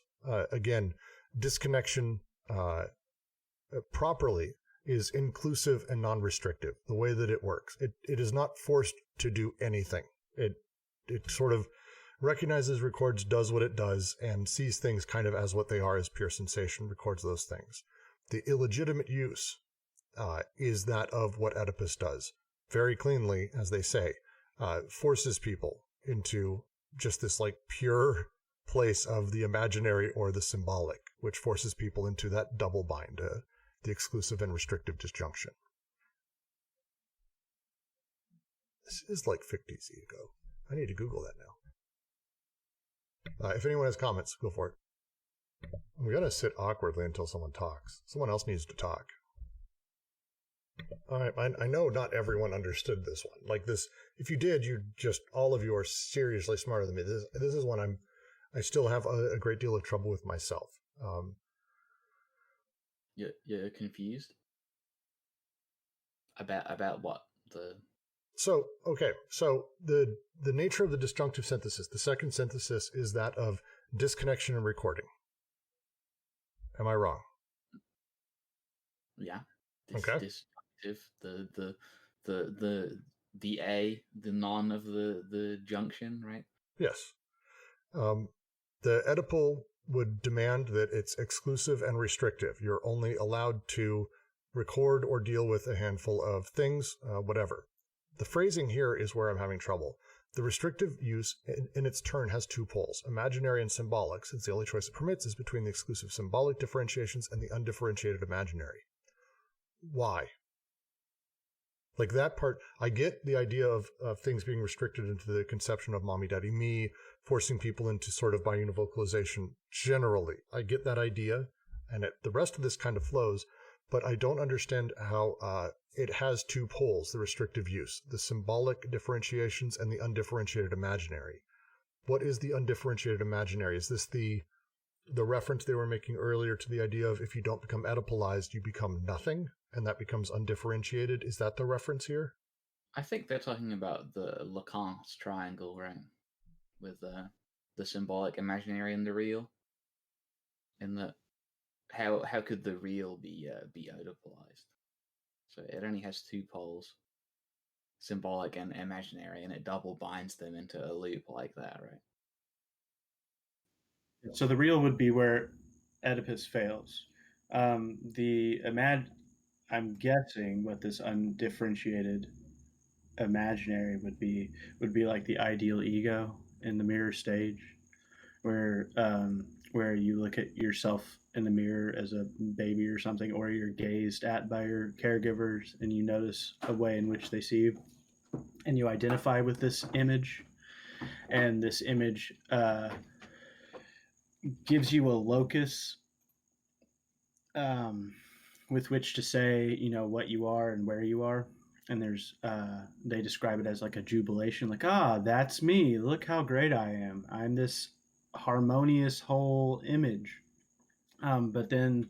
again, disconnection properly is inclusive and non-restrictive, the way that it works. It is not forced to do anything. It sort of recognizes, records, does what it does, and sees things kind of as what they are, as pure sensation, records those things. The illegitimate use is that of what Oedipus does. Very cleanly, as they say, forces people into just this like pure place of the imaginary or the symbolic, which forces people into that double bind, the exclusive and restrictive disjunction. This is like Fichte's ego. I need to Google that now. If anyone has comments, go for it. I'm going to sit awkwardly until someone talks. Someone else needs to talk. All right, I know not everyone understood this one. Like this, if you did, all of you are seriously smarter than me. This is one I still have a great deal of trouble with myself. You're confused about what the. So the nature of the disjunctive synthesis, the second synthesis, is that of disconnection and recording. Am I wrong? Yeah. Okay. Disjunctive, the a, the non of the junction, right? Yes. The Oedipal would demand that it's exclusive and restrictive. You're only allowed to record or deal with a handful of things, whatever. The phrasing here is where I'm having trouble. The restrictive use, in its turn, has two poles, imaginary and symbolic, since the only choice it permits is between the exclusive symbolic differentiations and the undifferentiated imaginary. Why? Like that part, I get the idea of things being restricted into the conception of mommy, daddy, me, forcing people into sort of biunivocalization generally. I get that idea, and the rest of this kind of flows, but I don't understand how it has two poles, the restrictive use, the symbolic differentiations and the undifferentiated imaginary. What is the undifferentiated imaginary? Is this the reference they were making earlier to the idea of if you don't become Oedipalized, you become nothing, and that becomes undifferentiated? Is that the reference here? I think they're talking about the Lacan's triangle, right? With the symbolic, imaginary, and the real. And that how could the real be Oedipalized? So it only has two poles, symbolic and imaginary, and it double binds them into a loop like that, right? So the real would be where Oedipus fails. I'm guessing what this undifferentiated imaginary would be like the ideal ego in the mirror stage, where you look at yourself in the mirror as a baby or something, or you're gazed at by your caregivers and you notice a way in which they see you, and you identify with this image, and this image gives you a locus with which to say, what you are and where you are. And there's they describe it as like a jubilation, like, that's me, look how great I am, I'm this harmonious whole image. But then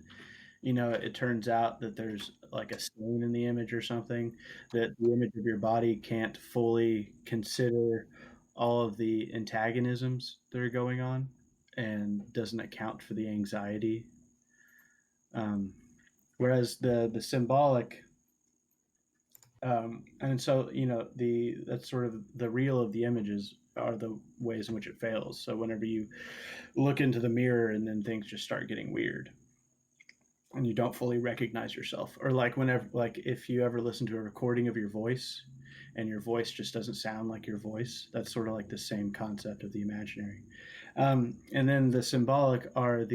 it turns out that there's like a stain in the image or something, that the image of your body can't fully consider all of the antagonisms that are going on and doesn't account for the anxiety. Whereas the symbolic, and so that's sort of the real of the images are the ways in which it fails. So whenever you look into the mirror and then things just start getting weird and you don't fully recognize yourself, or like if you ever listen to a recording of your voice and your voice just doesn't sound like your voice, that's sort of like the same concept of the imaginary. And then the symbolic are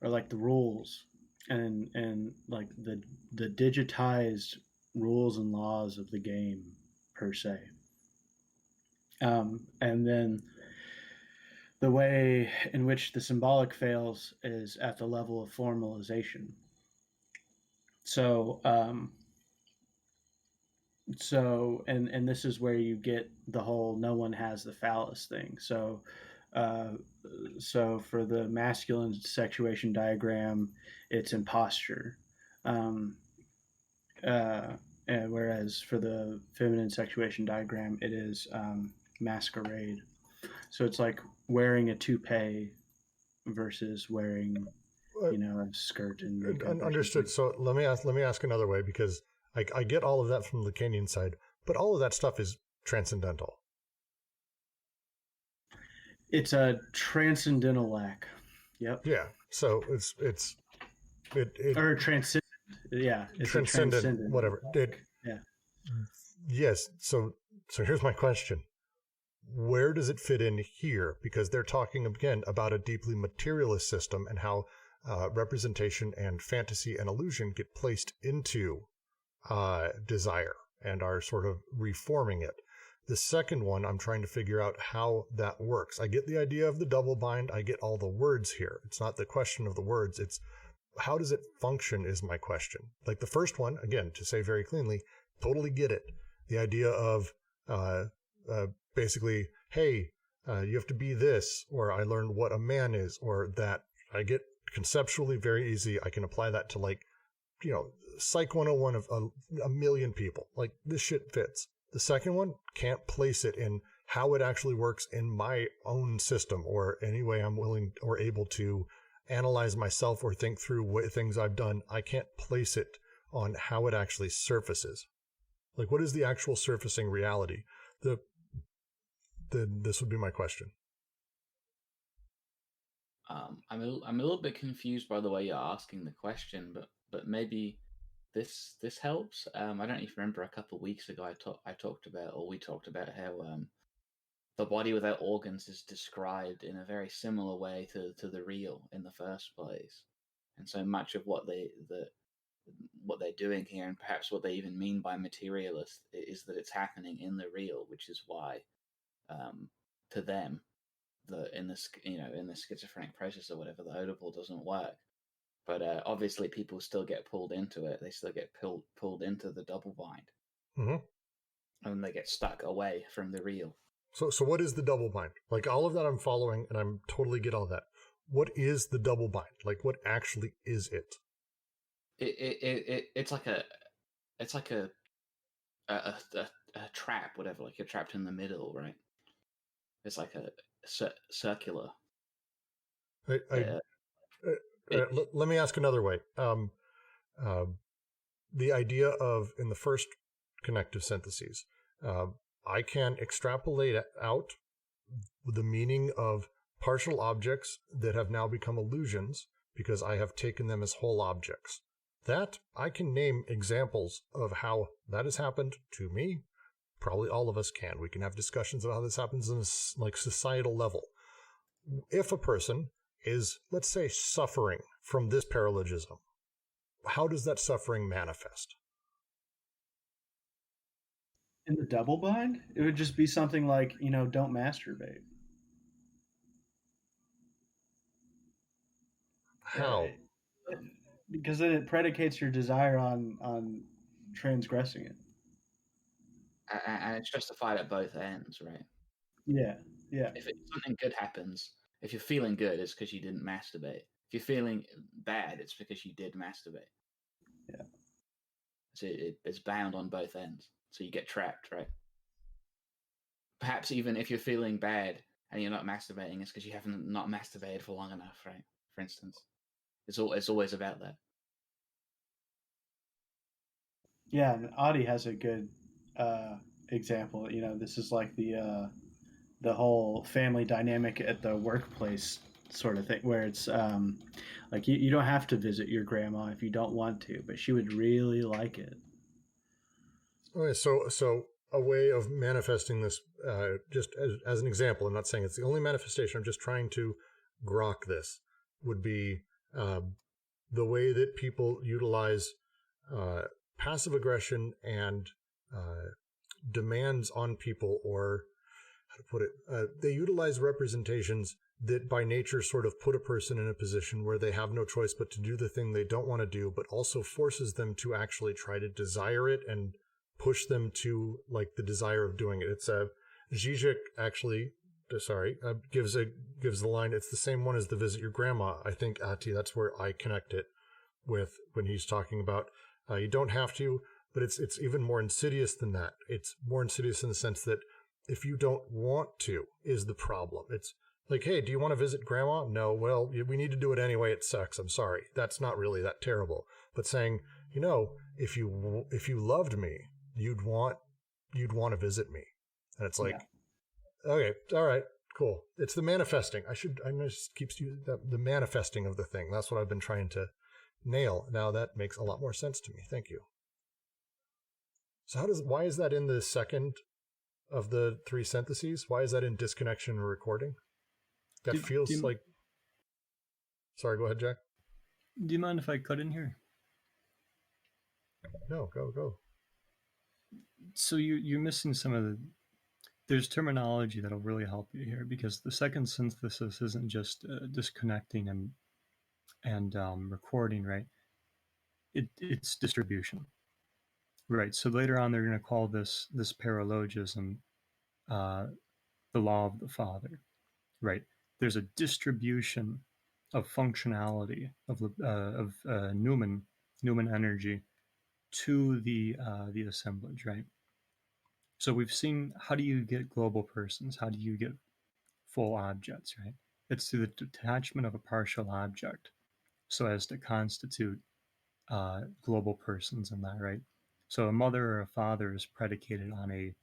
like the rules and like the digitized rules and laws of the game per se. And then the way in which the symbolic fails is at the level of formalization. So and this is where you get the whole no one has the phallus thing. So for the masculine sexuation diagram, it's imposture. And whereas for the feminine sexuation diagram, it is masquerade. So it's like wearing a toupee versus wearing, a skirt and makeup. Understood. So let me ask another way, because I get all of that from the Lacanian side, but all of that stuff is transcendental. It's a transcendental lack. Yep. Yeah. So it's or transcendent. Yeah. It's transcendent. Whatever. Yeah. Yes. So here's my question: where does it fit in here? Because they're talking again about a deeply materialist system and how representation and fantasy and illusion get placed into desire and are sort of reforming it. The second one, I'm trying to figure out how that works. I get the idea of the double bind. I get all the words here. It's not the question of the words. It's how does it function is my question. Like the first one, again, to say very cleanly, totally get it. The idea of basically, hey, you have to be this, or I learned what a man is, or that. I get conceptually very easy. I can apply that to like, Psych 101 of a million people. Like this shit fits. The second one, can't place it in how it actually works in my own system or any way I'm willing or able to analyze myself or think through what things I've done. I can't place it on how it actually surfaces. Like, what is the actual surfacing reality? This would be my question. I'm a little bit confused by the way you're asking the question, but maybe this helps. I don't even remember a couple of weeks ago we talked about how the body without organs is described in a very similar way to the real in the first place, and so much of what they're doing here, and perhaps what they even mean by materialist, is that it's happening in the real, which is why to them in the schizophrenic process or whatever, the Oedipal doesn't work. But obviously people still get pulled into it. They still get pulled into the double bind. Mm-hmm. And they get stuck away from the real. So what is the double bind? Like all of that I'm following and I'm totally get all that. What is the double bind? Like what actually is it? It's like a trap, whatever. Like you're trapped in the middle, right? It's like a circular. Let me ask another way. The idea of in the first connective syntheses, I can extrapolate out the meaning of partial objects that have now become illusions because I have taken them as whole objects. That I can name examples of how that has happened to me. Probably all of us can. We can have discussions about how this happens on a like societal level. If a person is, let's say, suffering from this paralogism, how does that suffering manifest? In the double bind, it would just be something like, don't masturbate. How? Because then it predicates your desire on transgressing it. And it's justified at both ends, right? Yeah. If something good happens, if you're feeling good, it's because you didn't masturbate. If you're feeling bad, it's because you did masturbate. Yeah. So it's bound on both ends. So you get trapped, right? Perhaps even if you're feeling bad and you're not masturbating, it's because you haven't not masturbated for long enough, right? For instance, it's always about that. Yeah, and Adi has a good example. This is like the whole family dynamic at the workplace sort of thing, where it's like you don't have to visit your grandma if you don't want to, but she would really like it. Okay, so a way of manifesting this, just as an example, I'm not saying it's the only manifestation, I'm just trying to grok this, would be the way that people utilize passive aggression and demands on people, or how to put it, they utilize representations that by nature sort of put a person in a position where they have no choice but to do the thing they don't want to do, but also forces them to actually try to desire it and push them to like the desire of doing it. It's Zizek actually, gives the line. It's the same one as the visit your grandma. I think Ati, that's where I connect it with when he's talking about you don't have to, but it's even more insidious than that. It's more insidious in the sense that if you don't want to is the problem. It's like, hey, do you want to visit grandma? No. Well, we need to do it anyway. It sucks. I'm sorry. That's not really that terrible. But saying, if you loved me, you'd want to visit me. And it's like, okay, all right, cool. It's the manifesting. I just keep using the manifesting of the thing. That's what I've been trying to nail. Now that makes a lot more sense to me. Thank you. So why is that in the second of the three syntheses? Why is that in disconnection and recording? That feels like... Sorry, go ahead, Jack. Do you mind if I cut in here? No, go. So you're missing some of the... There's terminology that'll really help you here, because the second synthesis isn't just disconnecting and recording, right? It's distribution, right? So later on, they're going to call this paralogism the law of the father, right? There's a distribution of functionality of Newman energy to the assemblage, right? So we've seen, how do you get global persons? How do you get full objects, right? It's through the detachment of a partial object so as to constitute global persons in that, right? So a mother or a father is predicated on a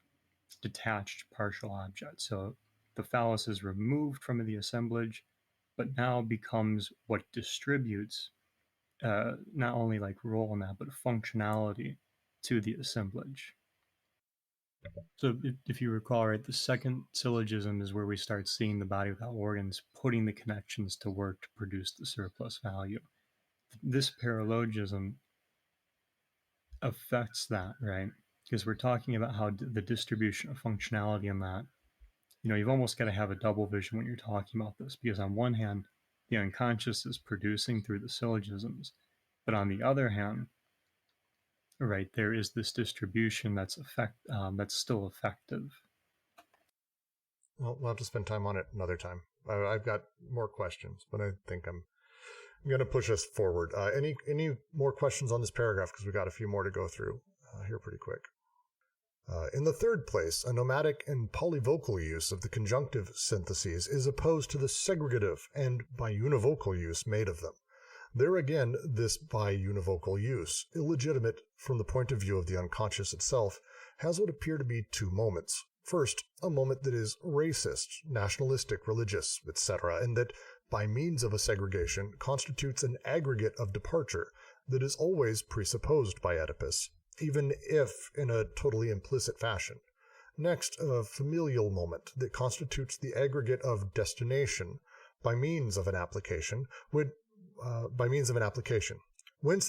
detached partial object. So the phallus is removed from the assemblage, but now becomes what distributes not only like role in that, but functionality to the assemblage. So if you recall, right, the second syllogism is where we start seeing the body without organs putting the connections to work to produce the surplus value. This paralogism affects that, right? Because we're talking about how the distribution of functionality in that, you've almost got to have a double vision when you're talking about this, because on one hand, the unconscious is producing through the syllogisms, but on the other hand, right, there is this distribution that's still effective. Well, we'll have to spend time on it another time. I've got more questions, but I think I'm going to push us forward. Any more questions on this paragraph? Because we've got a few more to go through here pretty quick. In the third place, a nomadic and polyvocal use of the conjunctive syntheses is opposed to the segregative and biunivocal use made of them. There again, this biunivocal use, illegitimate from the point of view of the unconscious itself, has what appear to be two moments. First, a moment that is racist, nationalistic, religious, etc., and that, by means of a segregation, constitutes an aggregate of departure that is always presupposed by Oedipus, even if in a totally implicit fashion. Next, a familial moment that constitutes the aggregate of destination by means of an application, whence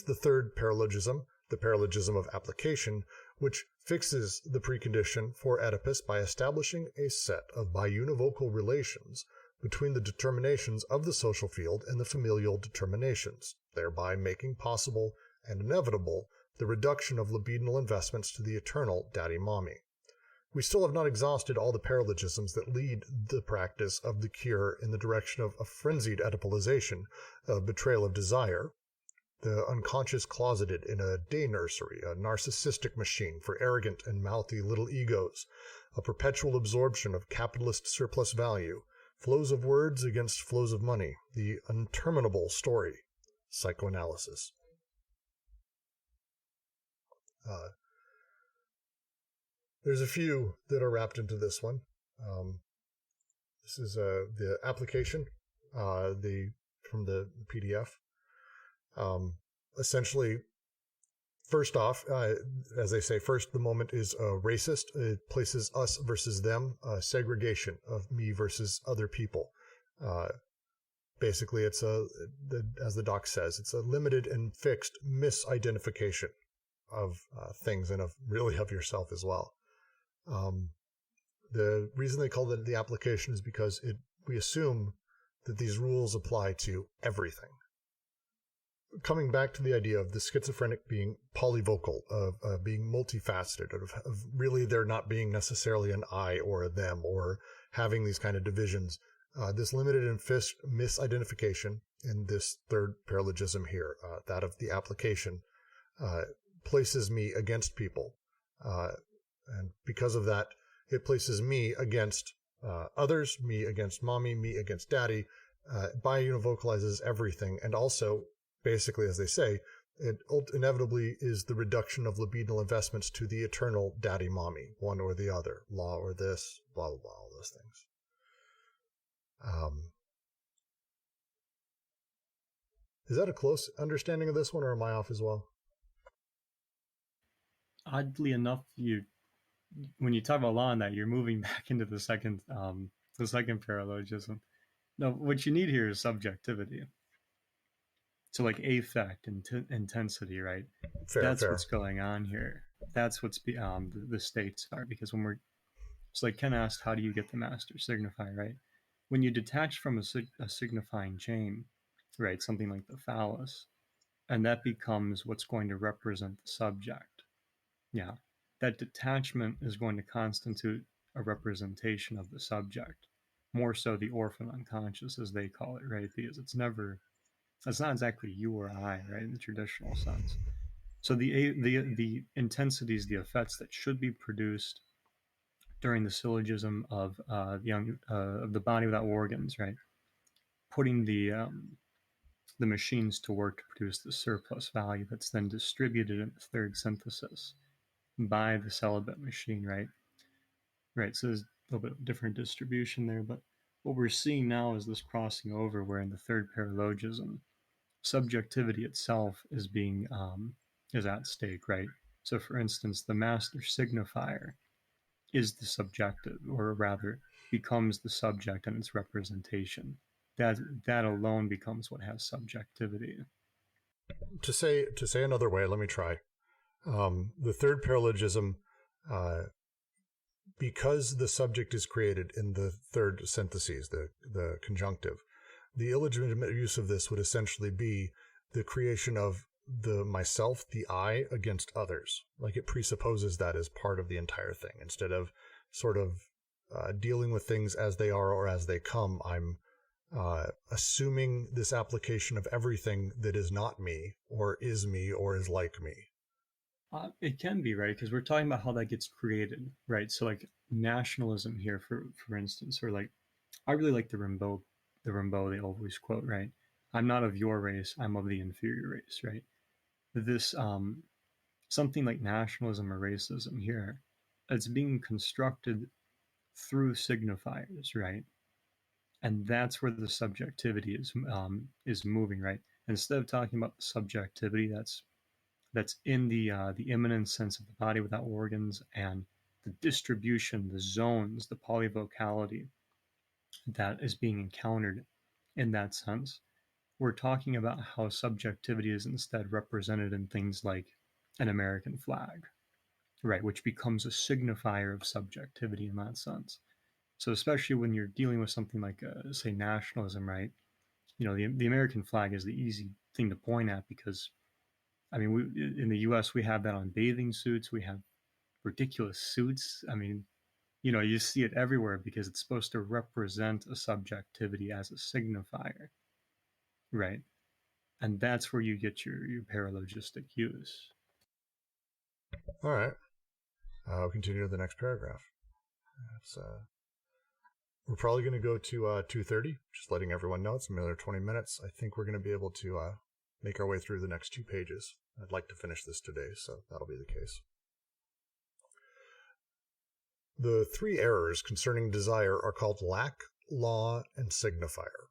the third paralogism, the paralogism of application, which fixes the precondition for Oedipus by establishing a set of biunivocal relations between the determinations of the social field and the familial determinations, thereby making possible and inevitable the reduction of libidinal investments to the eternal daddy-mommy. We still have not exhausted all the paralogisms that lead the practice of the cure in the direction of a frenzied Oedipalization, of betrayal of desire, the unconscious closeted in a day nursery, a narcissistic machine for arrogant and mouthy little egos, a perpetual absorption of capitalist surplus value, flows of words against flows of money, the interminable story, psychoanalysis. There's a few that are wrapped into this one. This is the application, from the PDF. Essentially, first off, as they say, first the moment is racist. It places us versus them, segregation of me versus other people. Basically, it's as the doc says, it's a limited and fixed misidentification of things and of yourself as well. The reason they call it the application is because we assume that these rules apply to everything. Coming back to the idea of the schizophrenic being polyvocal, of being multifaceted, of really there not being necessarily an I or a them or having these kind of divisions, this limited and fixed misidentification in this third paralogism here, that of the application, places me against people. And because of that, it places me against others, me against mommy, me against daddy, biunivocalizes everything, and also, basically, as they say, it inevitably is the reduction of libidinal investments to the eternal daddy-mommy, one or the other, law or this, blah, blah, blah, all those things. Is that a close understanding of this one, or am I off as well? Oddly enough, when you talk about law and that, you're moving back into the second paralogism. No, what you need here is subjectivity. So like affect and intensity, right? That's Fair. what's going on here. That's what's the states are, because when we're, it's like Ken asked, how do you get the master signifier, right? When you detach from a signifying chain, right, something like the phallus, and that becomes what's going to represent the subject. Yeah, that detachment is going to constitute a representation of the subject, more so the orphan unconscious, as they call it, right? Because it's not exactly you or I, right, in the traditional sense. So the intensities, the effects that should be produced during the syllogism of the body without organs, right, putting the machines to work to produce the surplus value that's then distributed in the third synthesis by the celibate machine, right? Right. So there's a little bit of different distribution there, but what we're seeing now is this crossing over, where in the third paralogism, subjectivity itself is being is at stake, right? So, for instance, the master signifier is the subjective, or rather, becomes the subject and its representation. That alone becomes what has subjectivity. To say another way, let me try. The third paralogism, because the subject is created in the third syntheses, the conjunctive, the illegitimate use of this would essentially be the creation of the myself, the I, against others. Like, it presupposes that as part of the entire thing. Instead of sort of dealing with things as they are or as they come, I'm assuming this application of everything that is not me or is like me. It can be, right, because we're talking about how that gets created, right? So like nationalism here, for instance, or like, I really like the Rimbaud they always quote, right? I'm not of your race, I'm of the inferior race, right? This something like nationalism or racism here, it's being constructed through signifiers, right? And that's where the subjectivity is moving, right? Instead of talking about the subjectivity that's in the immanent sense of the body without organs, and the distribution, the zones, the polyvocality that is being encountered in that sense, we're talking about how subjectivity is instead represented in things like an American flag, right, which becomes a signifier of subjectivity in that sense. So especially when you're dealing with something like, say, nationalism, right? The American flag is the easy thing to point at, because, I mean, in the U.S., we have that on bathing suits. We have ridiculous suits. I mean, you see it everywhere because it's supposed to represent a subjectivity as a signifier, right? And that's where you get your paralogistic use. All right. I'll continue to the next paragraph. We're probably going to go to 2:30, just letting everyone know it's another 20 minutes. I think we're going to be able to make our way through the next 2 pages. I'd like to finish this today, so that'll be the case. The 3 errors concerning desire are called lack, law, and signifier.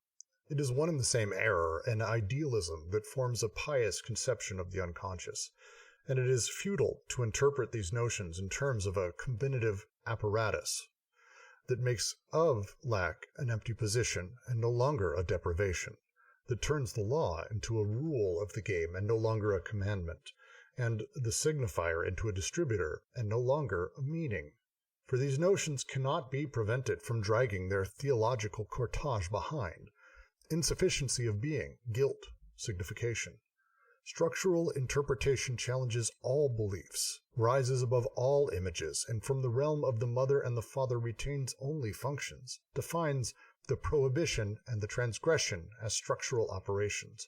It is one and the same error, an idealism that forms a pious conception of the unconscious, and it is futile to interpret these notions in terms of a combinative apparatus that makes of lack an empty position and no longer a deprivation, that turns the law into a rule of the game and no longer a commandment, and the signifier into a distributor and no longer a meaning. For these notions cannot be prevented from dragging their theological cortege behind: insufficiency of being, guilt, signification. Structural interpretation challenges all beliefs, rises above all images, and from the realm of the mother and the father retains only functions, defines the prohibition and the transgression as structural operations.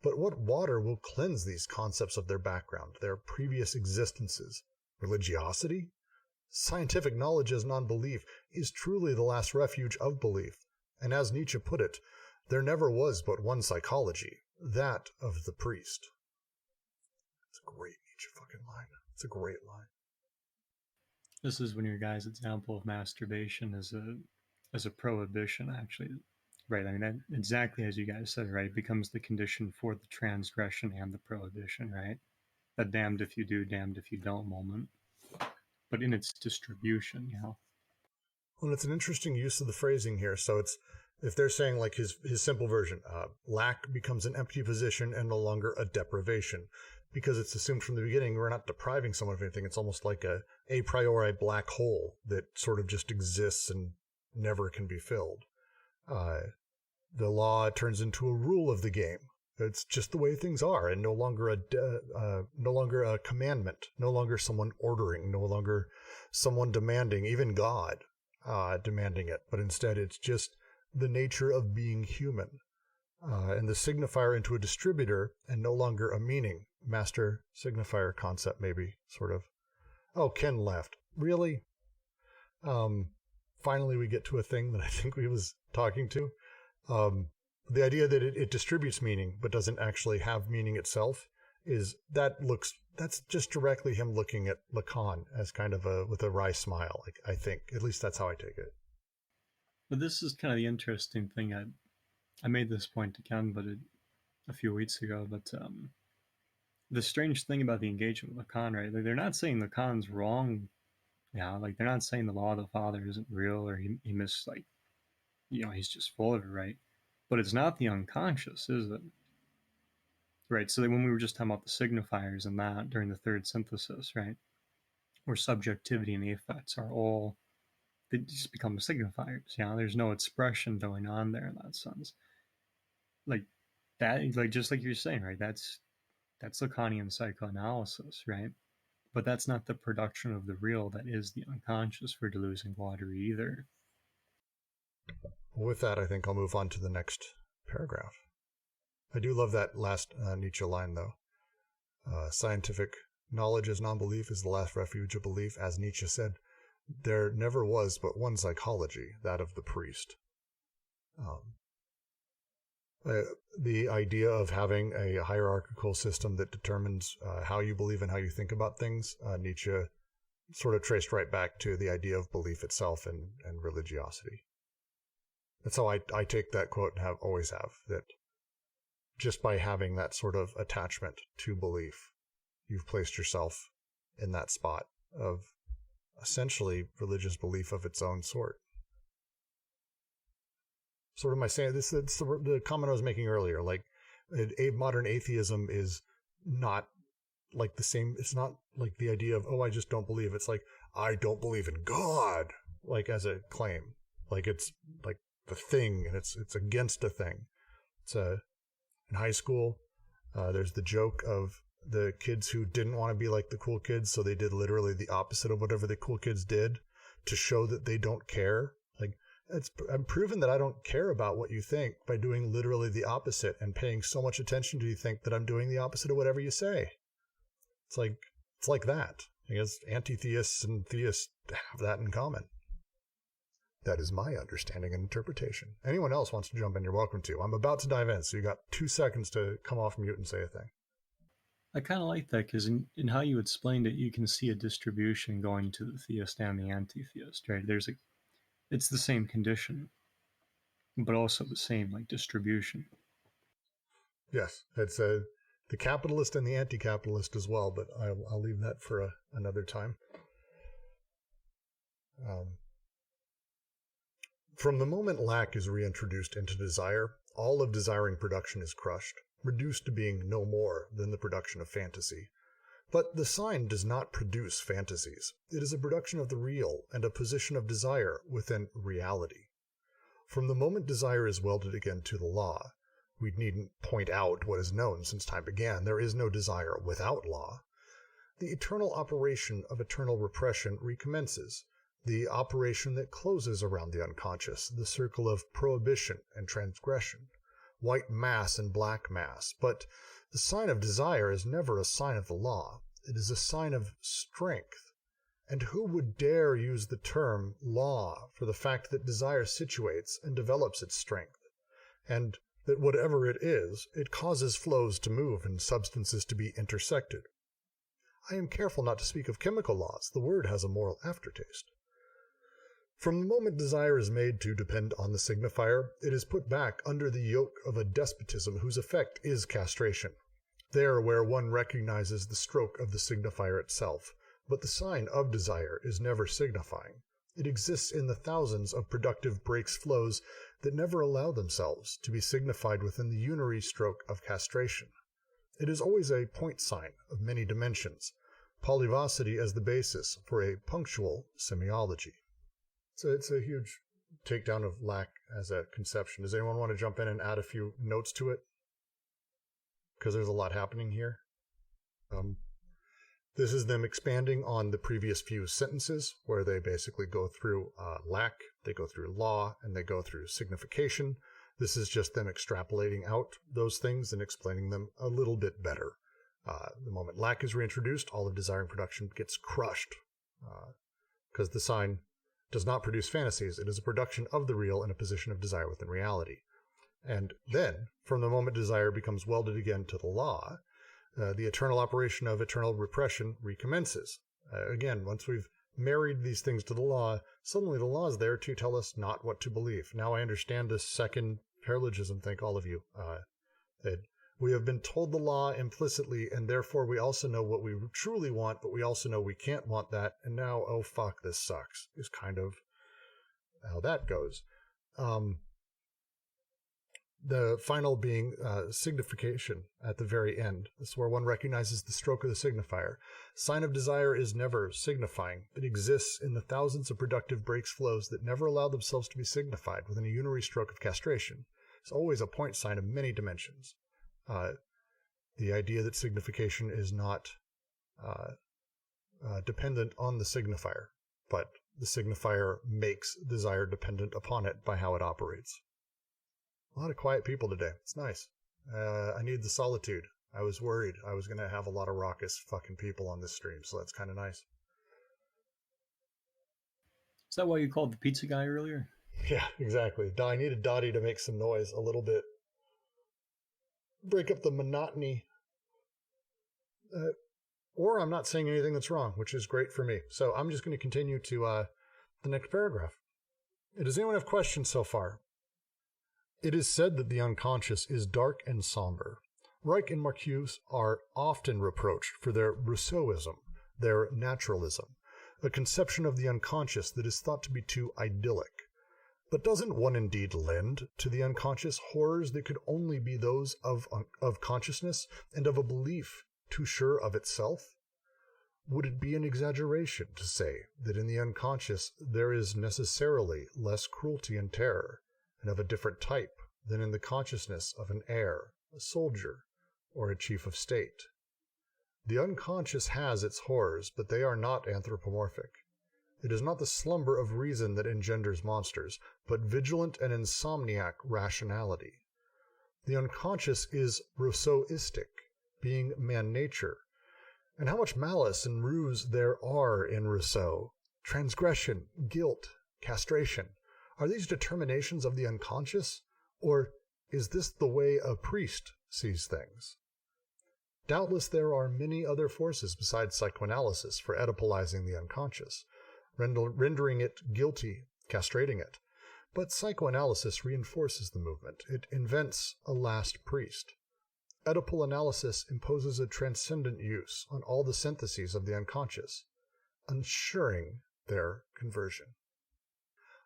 But what water will cleanse these concepts of their background, their previous existences? Religiosity? Scientific knowledge as non-belief is truly the last refuge of belief, and as Nietzsche put it, there never was but one psychology, that of the priest. It's a great Nietzsche fucking line. It's a great line. This is when your guy's example of masturbation is a prohibition, actually. Right, I mean, that, exactly as you guys said, right, becomes the condition for the transgression and the prohibition, right? That damned if you do, damned if you don't moment. but in its distribution, you know. Well, it's an interesting use of the phrasing here. So it's, if they're saying like his simple version, lack becomes an empty position and no longer a deprivation, because it's assumed from the beginning we're not depriving someone of anything. It's almost like a priori black hole that sort of just exists and never can be filled. The law turns into a rule of the game. It's just the way things are, and no longer a commandment, no longer someone ordering, no longer someone demanding, even God demanding it, but instead it's just the nature of being human, and the signifier into a distributor and no longer a meaning. Master signifier concept, maybe, sort of. Oh, Ken left. Really? Finally, we get to a thing that I think we was talking to. The idea that it distributes meaning but doesn't actually have meaning itself that's just directly him looking at Lacan as kind of with a wry smile. Like, I think, at least that's how I take it. But this is kind of the interesting thing. I made this point to Ken, but a few weeks ago. But the strange thing about the engagement with Lacan, right? Like, they're not saying Lacan's wrong. Yeah, like they're not saying the law of the father isn't real, or he missed, like, you know, he's just full of it, right? But it's not the unconscious, is it? Right. So when we were just talking about the signifiers and that during the third synthesis, right, where subjectivity and the effects are all, they just become signifiers. Yeah, there's no expression going on there in that sense. Like that, like just like you're saying, right? That's Lacanian psychoanalysis, right? But that's not the production of the real that is the unconscious for Deleuze and Guattari either. With that, I think I'll move on to the next paragraph. I do love that last Nietzsche line, though. Scientific knowledge as non-belief is the last refuge of belief. As Nietzsche said, there never was but one psychology, that of the priest. The idea of having a hierarchical system that determines how you believe and how you think about things, Nietzsche sort of traced right back to the idea of belief itself and religiosity. That's how I take that quote and always have, that just by having that sort of attachment to belief, you've placed yourself in that spot of essentially religious belief of its own sort. Sort of my saying, it's the comment I was making earlier, like modern atheism is not like the same, it's not like the idea of, oh, I just don't believe. It's like, I don't believe in God, like as a claim. Like it's like the thing, and it's against a thing. In high school, there's the joke of the kids who didn't want to be like the cool kids, so they did literally the opposite of whatever the cool kids did to show that they don't care. Like, I'm proven that I don't care about what you think by doing literally the opposite and paying so much attention to you think that I'm doing the opposite of whatever you say. It's like that. I guess anti-theists and theists have that in common. That is my understanding and interpretation. Anyone else wants to jump in, you're welcome to. I'm about to dive in, so you got 2 seconds to come off mute and say a thing. I kind of like that because in how you explained it, you can see a distribution going to the theist and the anti-theist, right? It's the same condition, but also the same like distribution. Yes, it's the capitalist and the anti-capitalist as well, but I'll leave that for another time. From the moment lack is reintroduced into desire, all of desiring production is crushed, reduced to being no more than the production of fantasy. But the sign does not produce fantasies. It is a production of the real and a position of desire within reality. From the moment desire is welded again to the law, we needn't point out what is known since time began. There is no desire without law. The eternal operation of eternal repression recommences, the operation that closes around the unconscious, the circle of prohibition and transgression, white mass and black mass. But the sign of desire is never a sign of the law. It is a sign of strength. And who would dare use the term law for the fact that desire situates and develops its strength, and that whatever it is, it causes flows to move and substances to be intersected? I am careful not to speak of chemical laws. The word has a moral aftertaste. From the moment desire is made to depend on the signifier, it is put back under the yoke of a despotism whose effect is castration. There where one recognizes the stroke of the signifier itself, But the sign of desire is never signifying. It exists in the thousands of productive breaks flows that never allow themselves to be signified within the unary stroke of castration. It is always a point sign of many dimensions, polyvocity as the basis for a punctual semiology. So it's a huge takedown of lack as a conception. Does anyone want to jump in and add a few notes to it? Because there's a lot happening here. This is them expanding on the previous few sentences, where they basically go through lack, they go through law, and they go through signification. This is just them extrapolating out those things and explaining them a little bit better. The moment lack is reintroduced, all of desiring production gets crushed, because the sign does not produce fantasies. It is a production of the real in a position of desire within reality. And then, from the moment desire becomes welded again to the law, the eternal operation of eternal repression recommences. Again, once we've married these things to the law, suddenly the law is there to tell us not what to believe. Now I understand this second paralogism, thank all of you, that we have been told the law implicitly, and therefore we also know what we truly want, but we also know we can't want that, and now, oh fuck, this sucks, is kind of how that goes. The final being signification at the very end. This is where one recognizes the stroke of the signifier. Sign of desire is never signifying. It exists in the thousands of productive breaks flows that never allow themselves to be signified within a unary stroke of castration. It's always a point sign of many dimensions. The idea that signification is not dependent on the signifier, but the signifier makes desire dependent upon it by how it operates. A lot of quiet people today. It's nice. I need the solitude. I was worried I was going to have a lot of raucous fucking people on this stream, so that's kind of nice. Is that why you called the pizza guy earlier? Yeah, exactly. I needed Dottie to make some noise a little bit. Break up the monotony. Or I'm not saying anything that's wrong, which is great for me. So I'm just going to continue to the next paragraph. Does anyone have questions so far? It is said that the unconscious is dark and somber. Reich and Marcuse are often reproached for their Rousseauism, their naturalism, a conception of the unconscious that is thought to be too idyllic. But doesn't one indeed lend to the unconscious horrors that could only be those of consciousness and of a belief too sure of itself? Would it be an exaggeration to say that in the unconscious there is necessarily less cruelty and terror, and of a different type than in the consciousness of an heir, a soldier, or a chief of state? The unconscious has its horrors, but they are not anthropomorphic. It is not the slumber of reason that engenders monsters, but vigilant and insomniac rationality. The unconscious is Rousseauistic, being man-nature. And how much malice and ruse there are in Rousseau! Transgression, guilt, castration. Are these determinations of the unconscious, or is this the way a priest sees things? Doubtless there are many other forces besides psychoanalysis for Oedipalizing the unconscious, rendering it guilty, castrating it. But psychoanalysis reinforces the movement. It invents a last priest. Oedipal analysis imposes a transcendent use on all the syntheses of the unconscious, ensuring their conversion.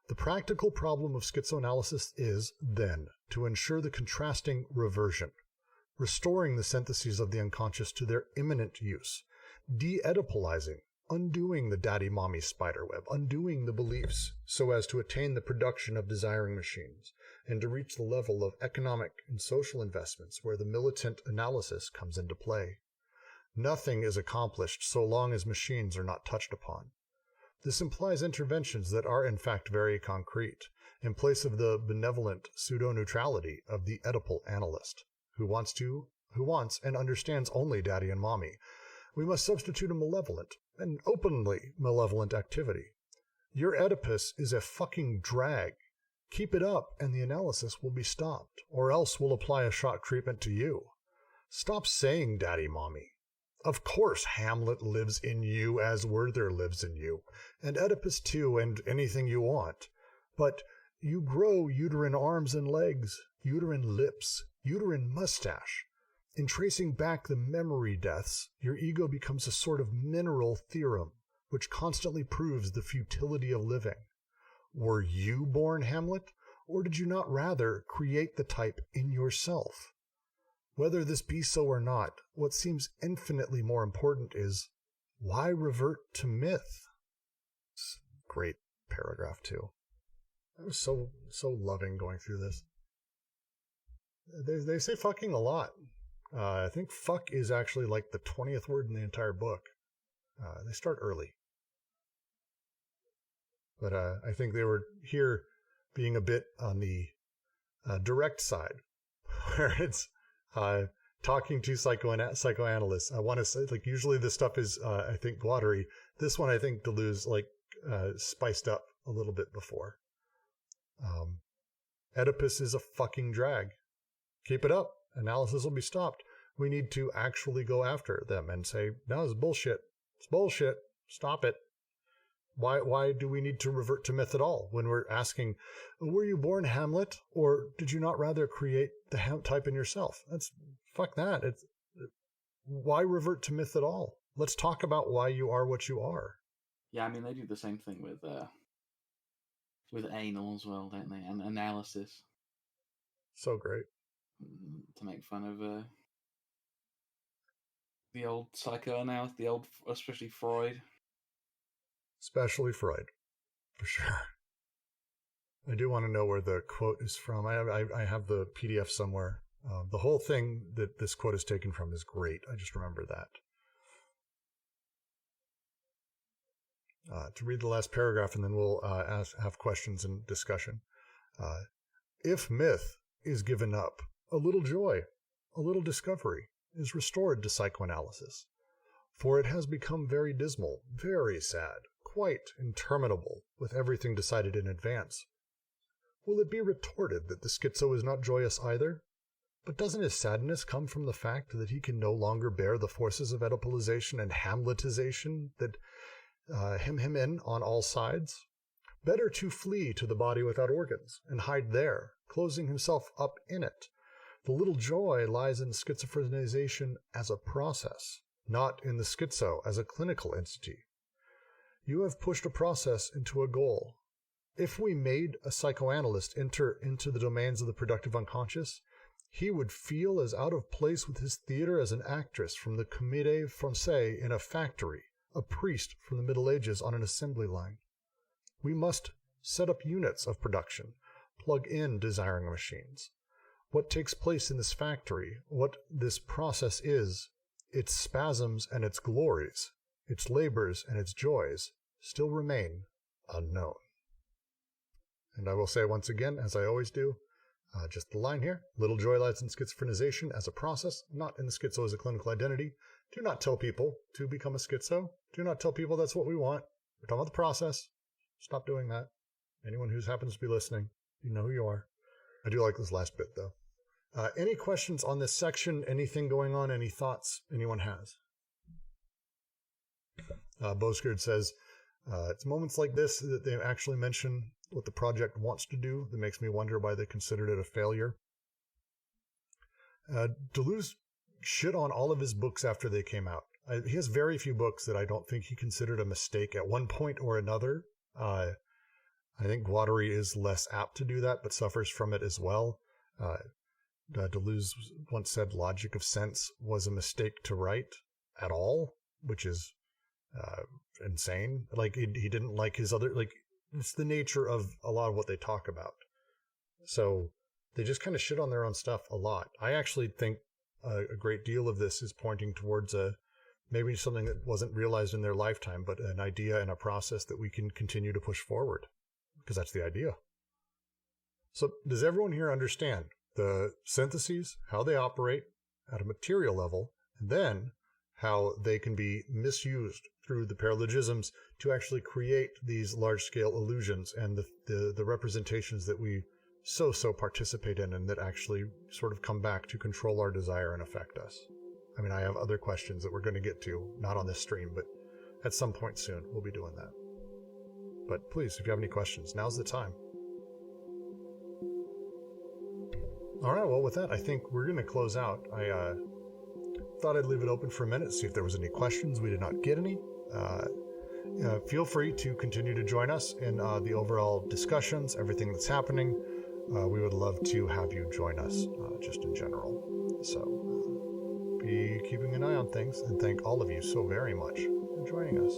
The practical problem of schizoanalysis is, then, to ensure the contrasting reversion, restoring the syntheses of the unconscious to their imminent use, de-Oedipalizing, undoing the daddy-mommy spiderweb, undoing the beliefs, so as to attain the production of desiring machines, and to reach the level of economic and social investments where the militant analysis comes into play. Nothing is accomplished so long as machines are not touched upon. This implies interventions that are in fact very concrete, in place of the benevolent pseudo-neutrality of the Oedipal analyst, who wants and understands only daddy and mommy. We must substitute a malevolent, and openly malevolent activity. Your Oedipus is a fucking drag. Keep it up and the analysis will be stopped, or else we'll apply a shock treatment to you. Stop saying daddy mommy. Of course Hamlet lives in you as Werther lives in you, and Oedipus too, and anything you want. But you grow uterine arms and legs, uterine lips, uterine mustache. In tracing back the memory deaths, your ego becomes a sort of mineral theorem, which constantly proves the futility of living. Were you born Hamlet, or did you not rather create the type in yourself? Whether this be so or not, what seems infinitely more important is, why revert to myth? Great paragraph, too. I was so loving going through this. They say fucking a lot. I think fuck is actually like the 20th word in the entire book. They start early. But I think they were here being a bit on the direct side, where it's talking to psychoanalysts. I want to say, like, usually this stuff is, I think, watery. This one, I think, Deleuze, spiced up a little bit before. Oedipus is a fucking drag. Keep it up. Analysis will be stopped. We need to actually go after them and say, no, it's bullshit. It's bullshit. Stop it. Why do we need to revert to myth at all when we're asking, were you born Hamlet, or did you not rather create the type in yourself? Fuck that. Why revert to myth at all? Let's talk about why you are what you are. Yeah, I mean, they do the same thing with anal as well, don't they? And analysis. So great. To make fun of the old psychoanalyst, especially Freud. Especially Freud, for sure. I do want to know where the quote is from. I have the PDF somewhere. The whole thing that this quote is taken from is great. I just remember that. To read the last paragraph, and then we'll have questions and discussion. If myth is given up, a little joy, a little discovery is restored to psychoanalysis. For it has become very dismal, very sad, quite interminable, with everything decided in advance. Will it be retorted that the schizo is not joyous either? But doesn't his sadness come from the fact that he can no longer bear the forces of Oedipalization and Hamletization that hem him in on all sides? Better to flee to the body without organs, and hide there, closing himself up in it. The little joy lies in schizophrenization as a process, not in the schizo as a clinical entity. You have pushed a process into a goal. If we made a psychoanalyst enter into the domains of the productive unconscious, he would feel as out of place with his theater as an actress from the Comédie Française in a factory, a priest from the Middle Ages on an assembly line. We must set up units of production, plug in desiring machines. What takes place in this factory, what this process is, its spasms and its glories, its labors and its joys, still remain unknown. And I will say once again, as I always do, just the line here, little joy lies in schizophrenization as a process, not in the schizo as a clinical identity. Do not tell people to become a schizo. Do not tell people that's what we want. We're talking about the process. Stop doing that. Anyone who happens to be listening, you know who you are. I do like this last bit, though. Any questions on this section? Anything going on? Any thoughts anyone has? Boskard says, it's moments like this that they actually mention what the project wants to do that makes me wonder why they considered it a failure. Deleuze shit on all of his books after they came out. He has very few books that I don't think he considered a mistake at one point or another. I think Guattari is less apt to do that, but suffers from it as well. Deleuze once said logic of sense was a mistake to write at all, which is insane. Like, he didn't like his other, like, it's the nature of a lot of what they talk about. So they just kind of shit on their own stuff a lot. I actually think a great deal of this is pointing towards maybe something that wasn't realized in their lifetime, but an idea and a process that we can continue to push forward, because that's the idea. So does everyone here understand the syntheses, how they operate at a material level, and then how they can be misused through the paralogisms to actually create these large-scale illusions and the representations that we so participate in, and that actually sort of come back to control our desire and affect us? I mean, I have other questions that we're going to get to, not on this stream, but at some point soon we'll be doing that. But please, if you have any questions, now's the time. All right, well, with that, I think we're going to close out. thought I'd leave it open for a minute, see if there was any questions. We did not get any. Feel free to continue to join us in the overall discussions, everything that's happening. We would love to have you join us just in general. So be keeping an eye on things, and thank all of you so very much for joining us.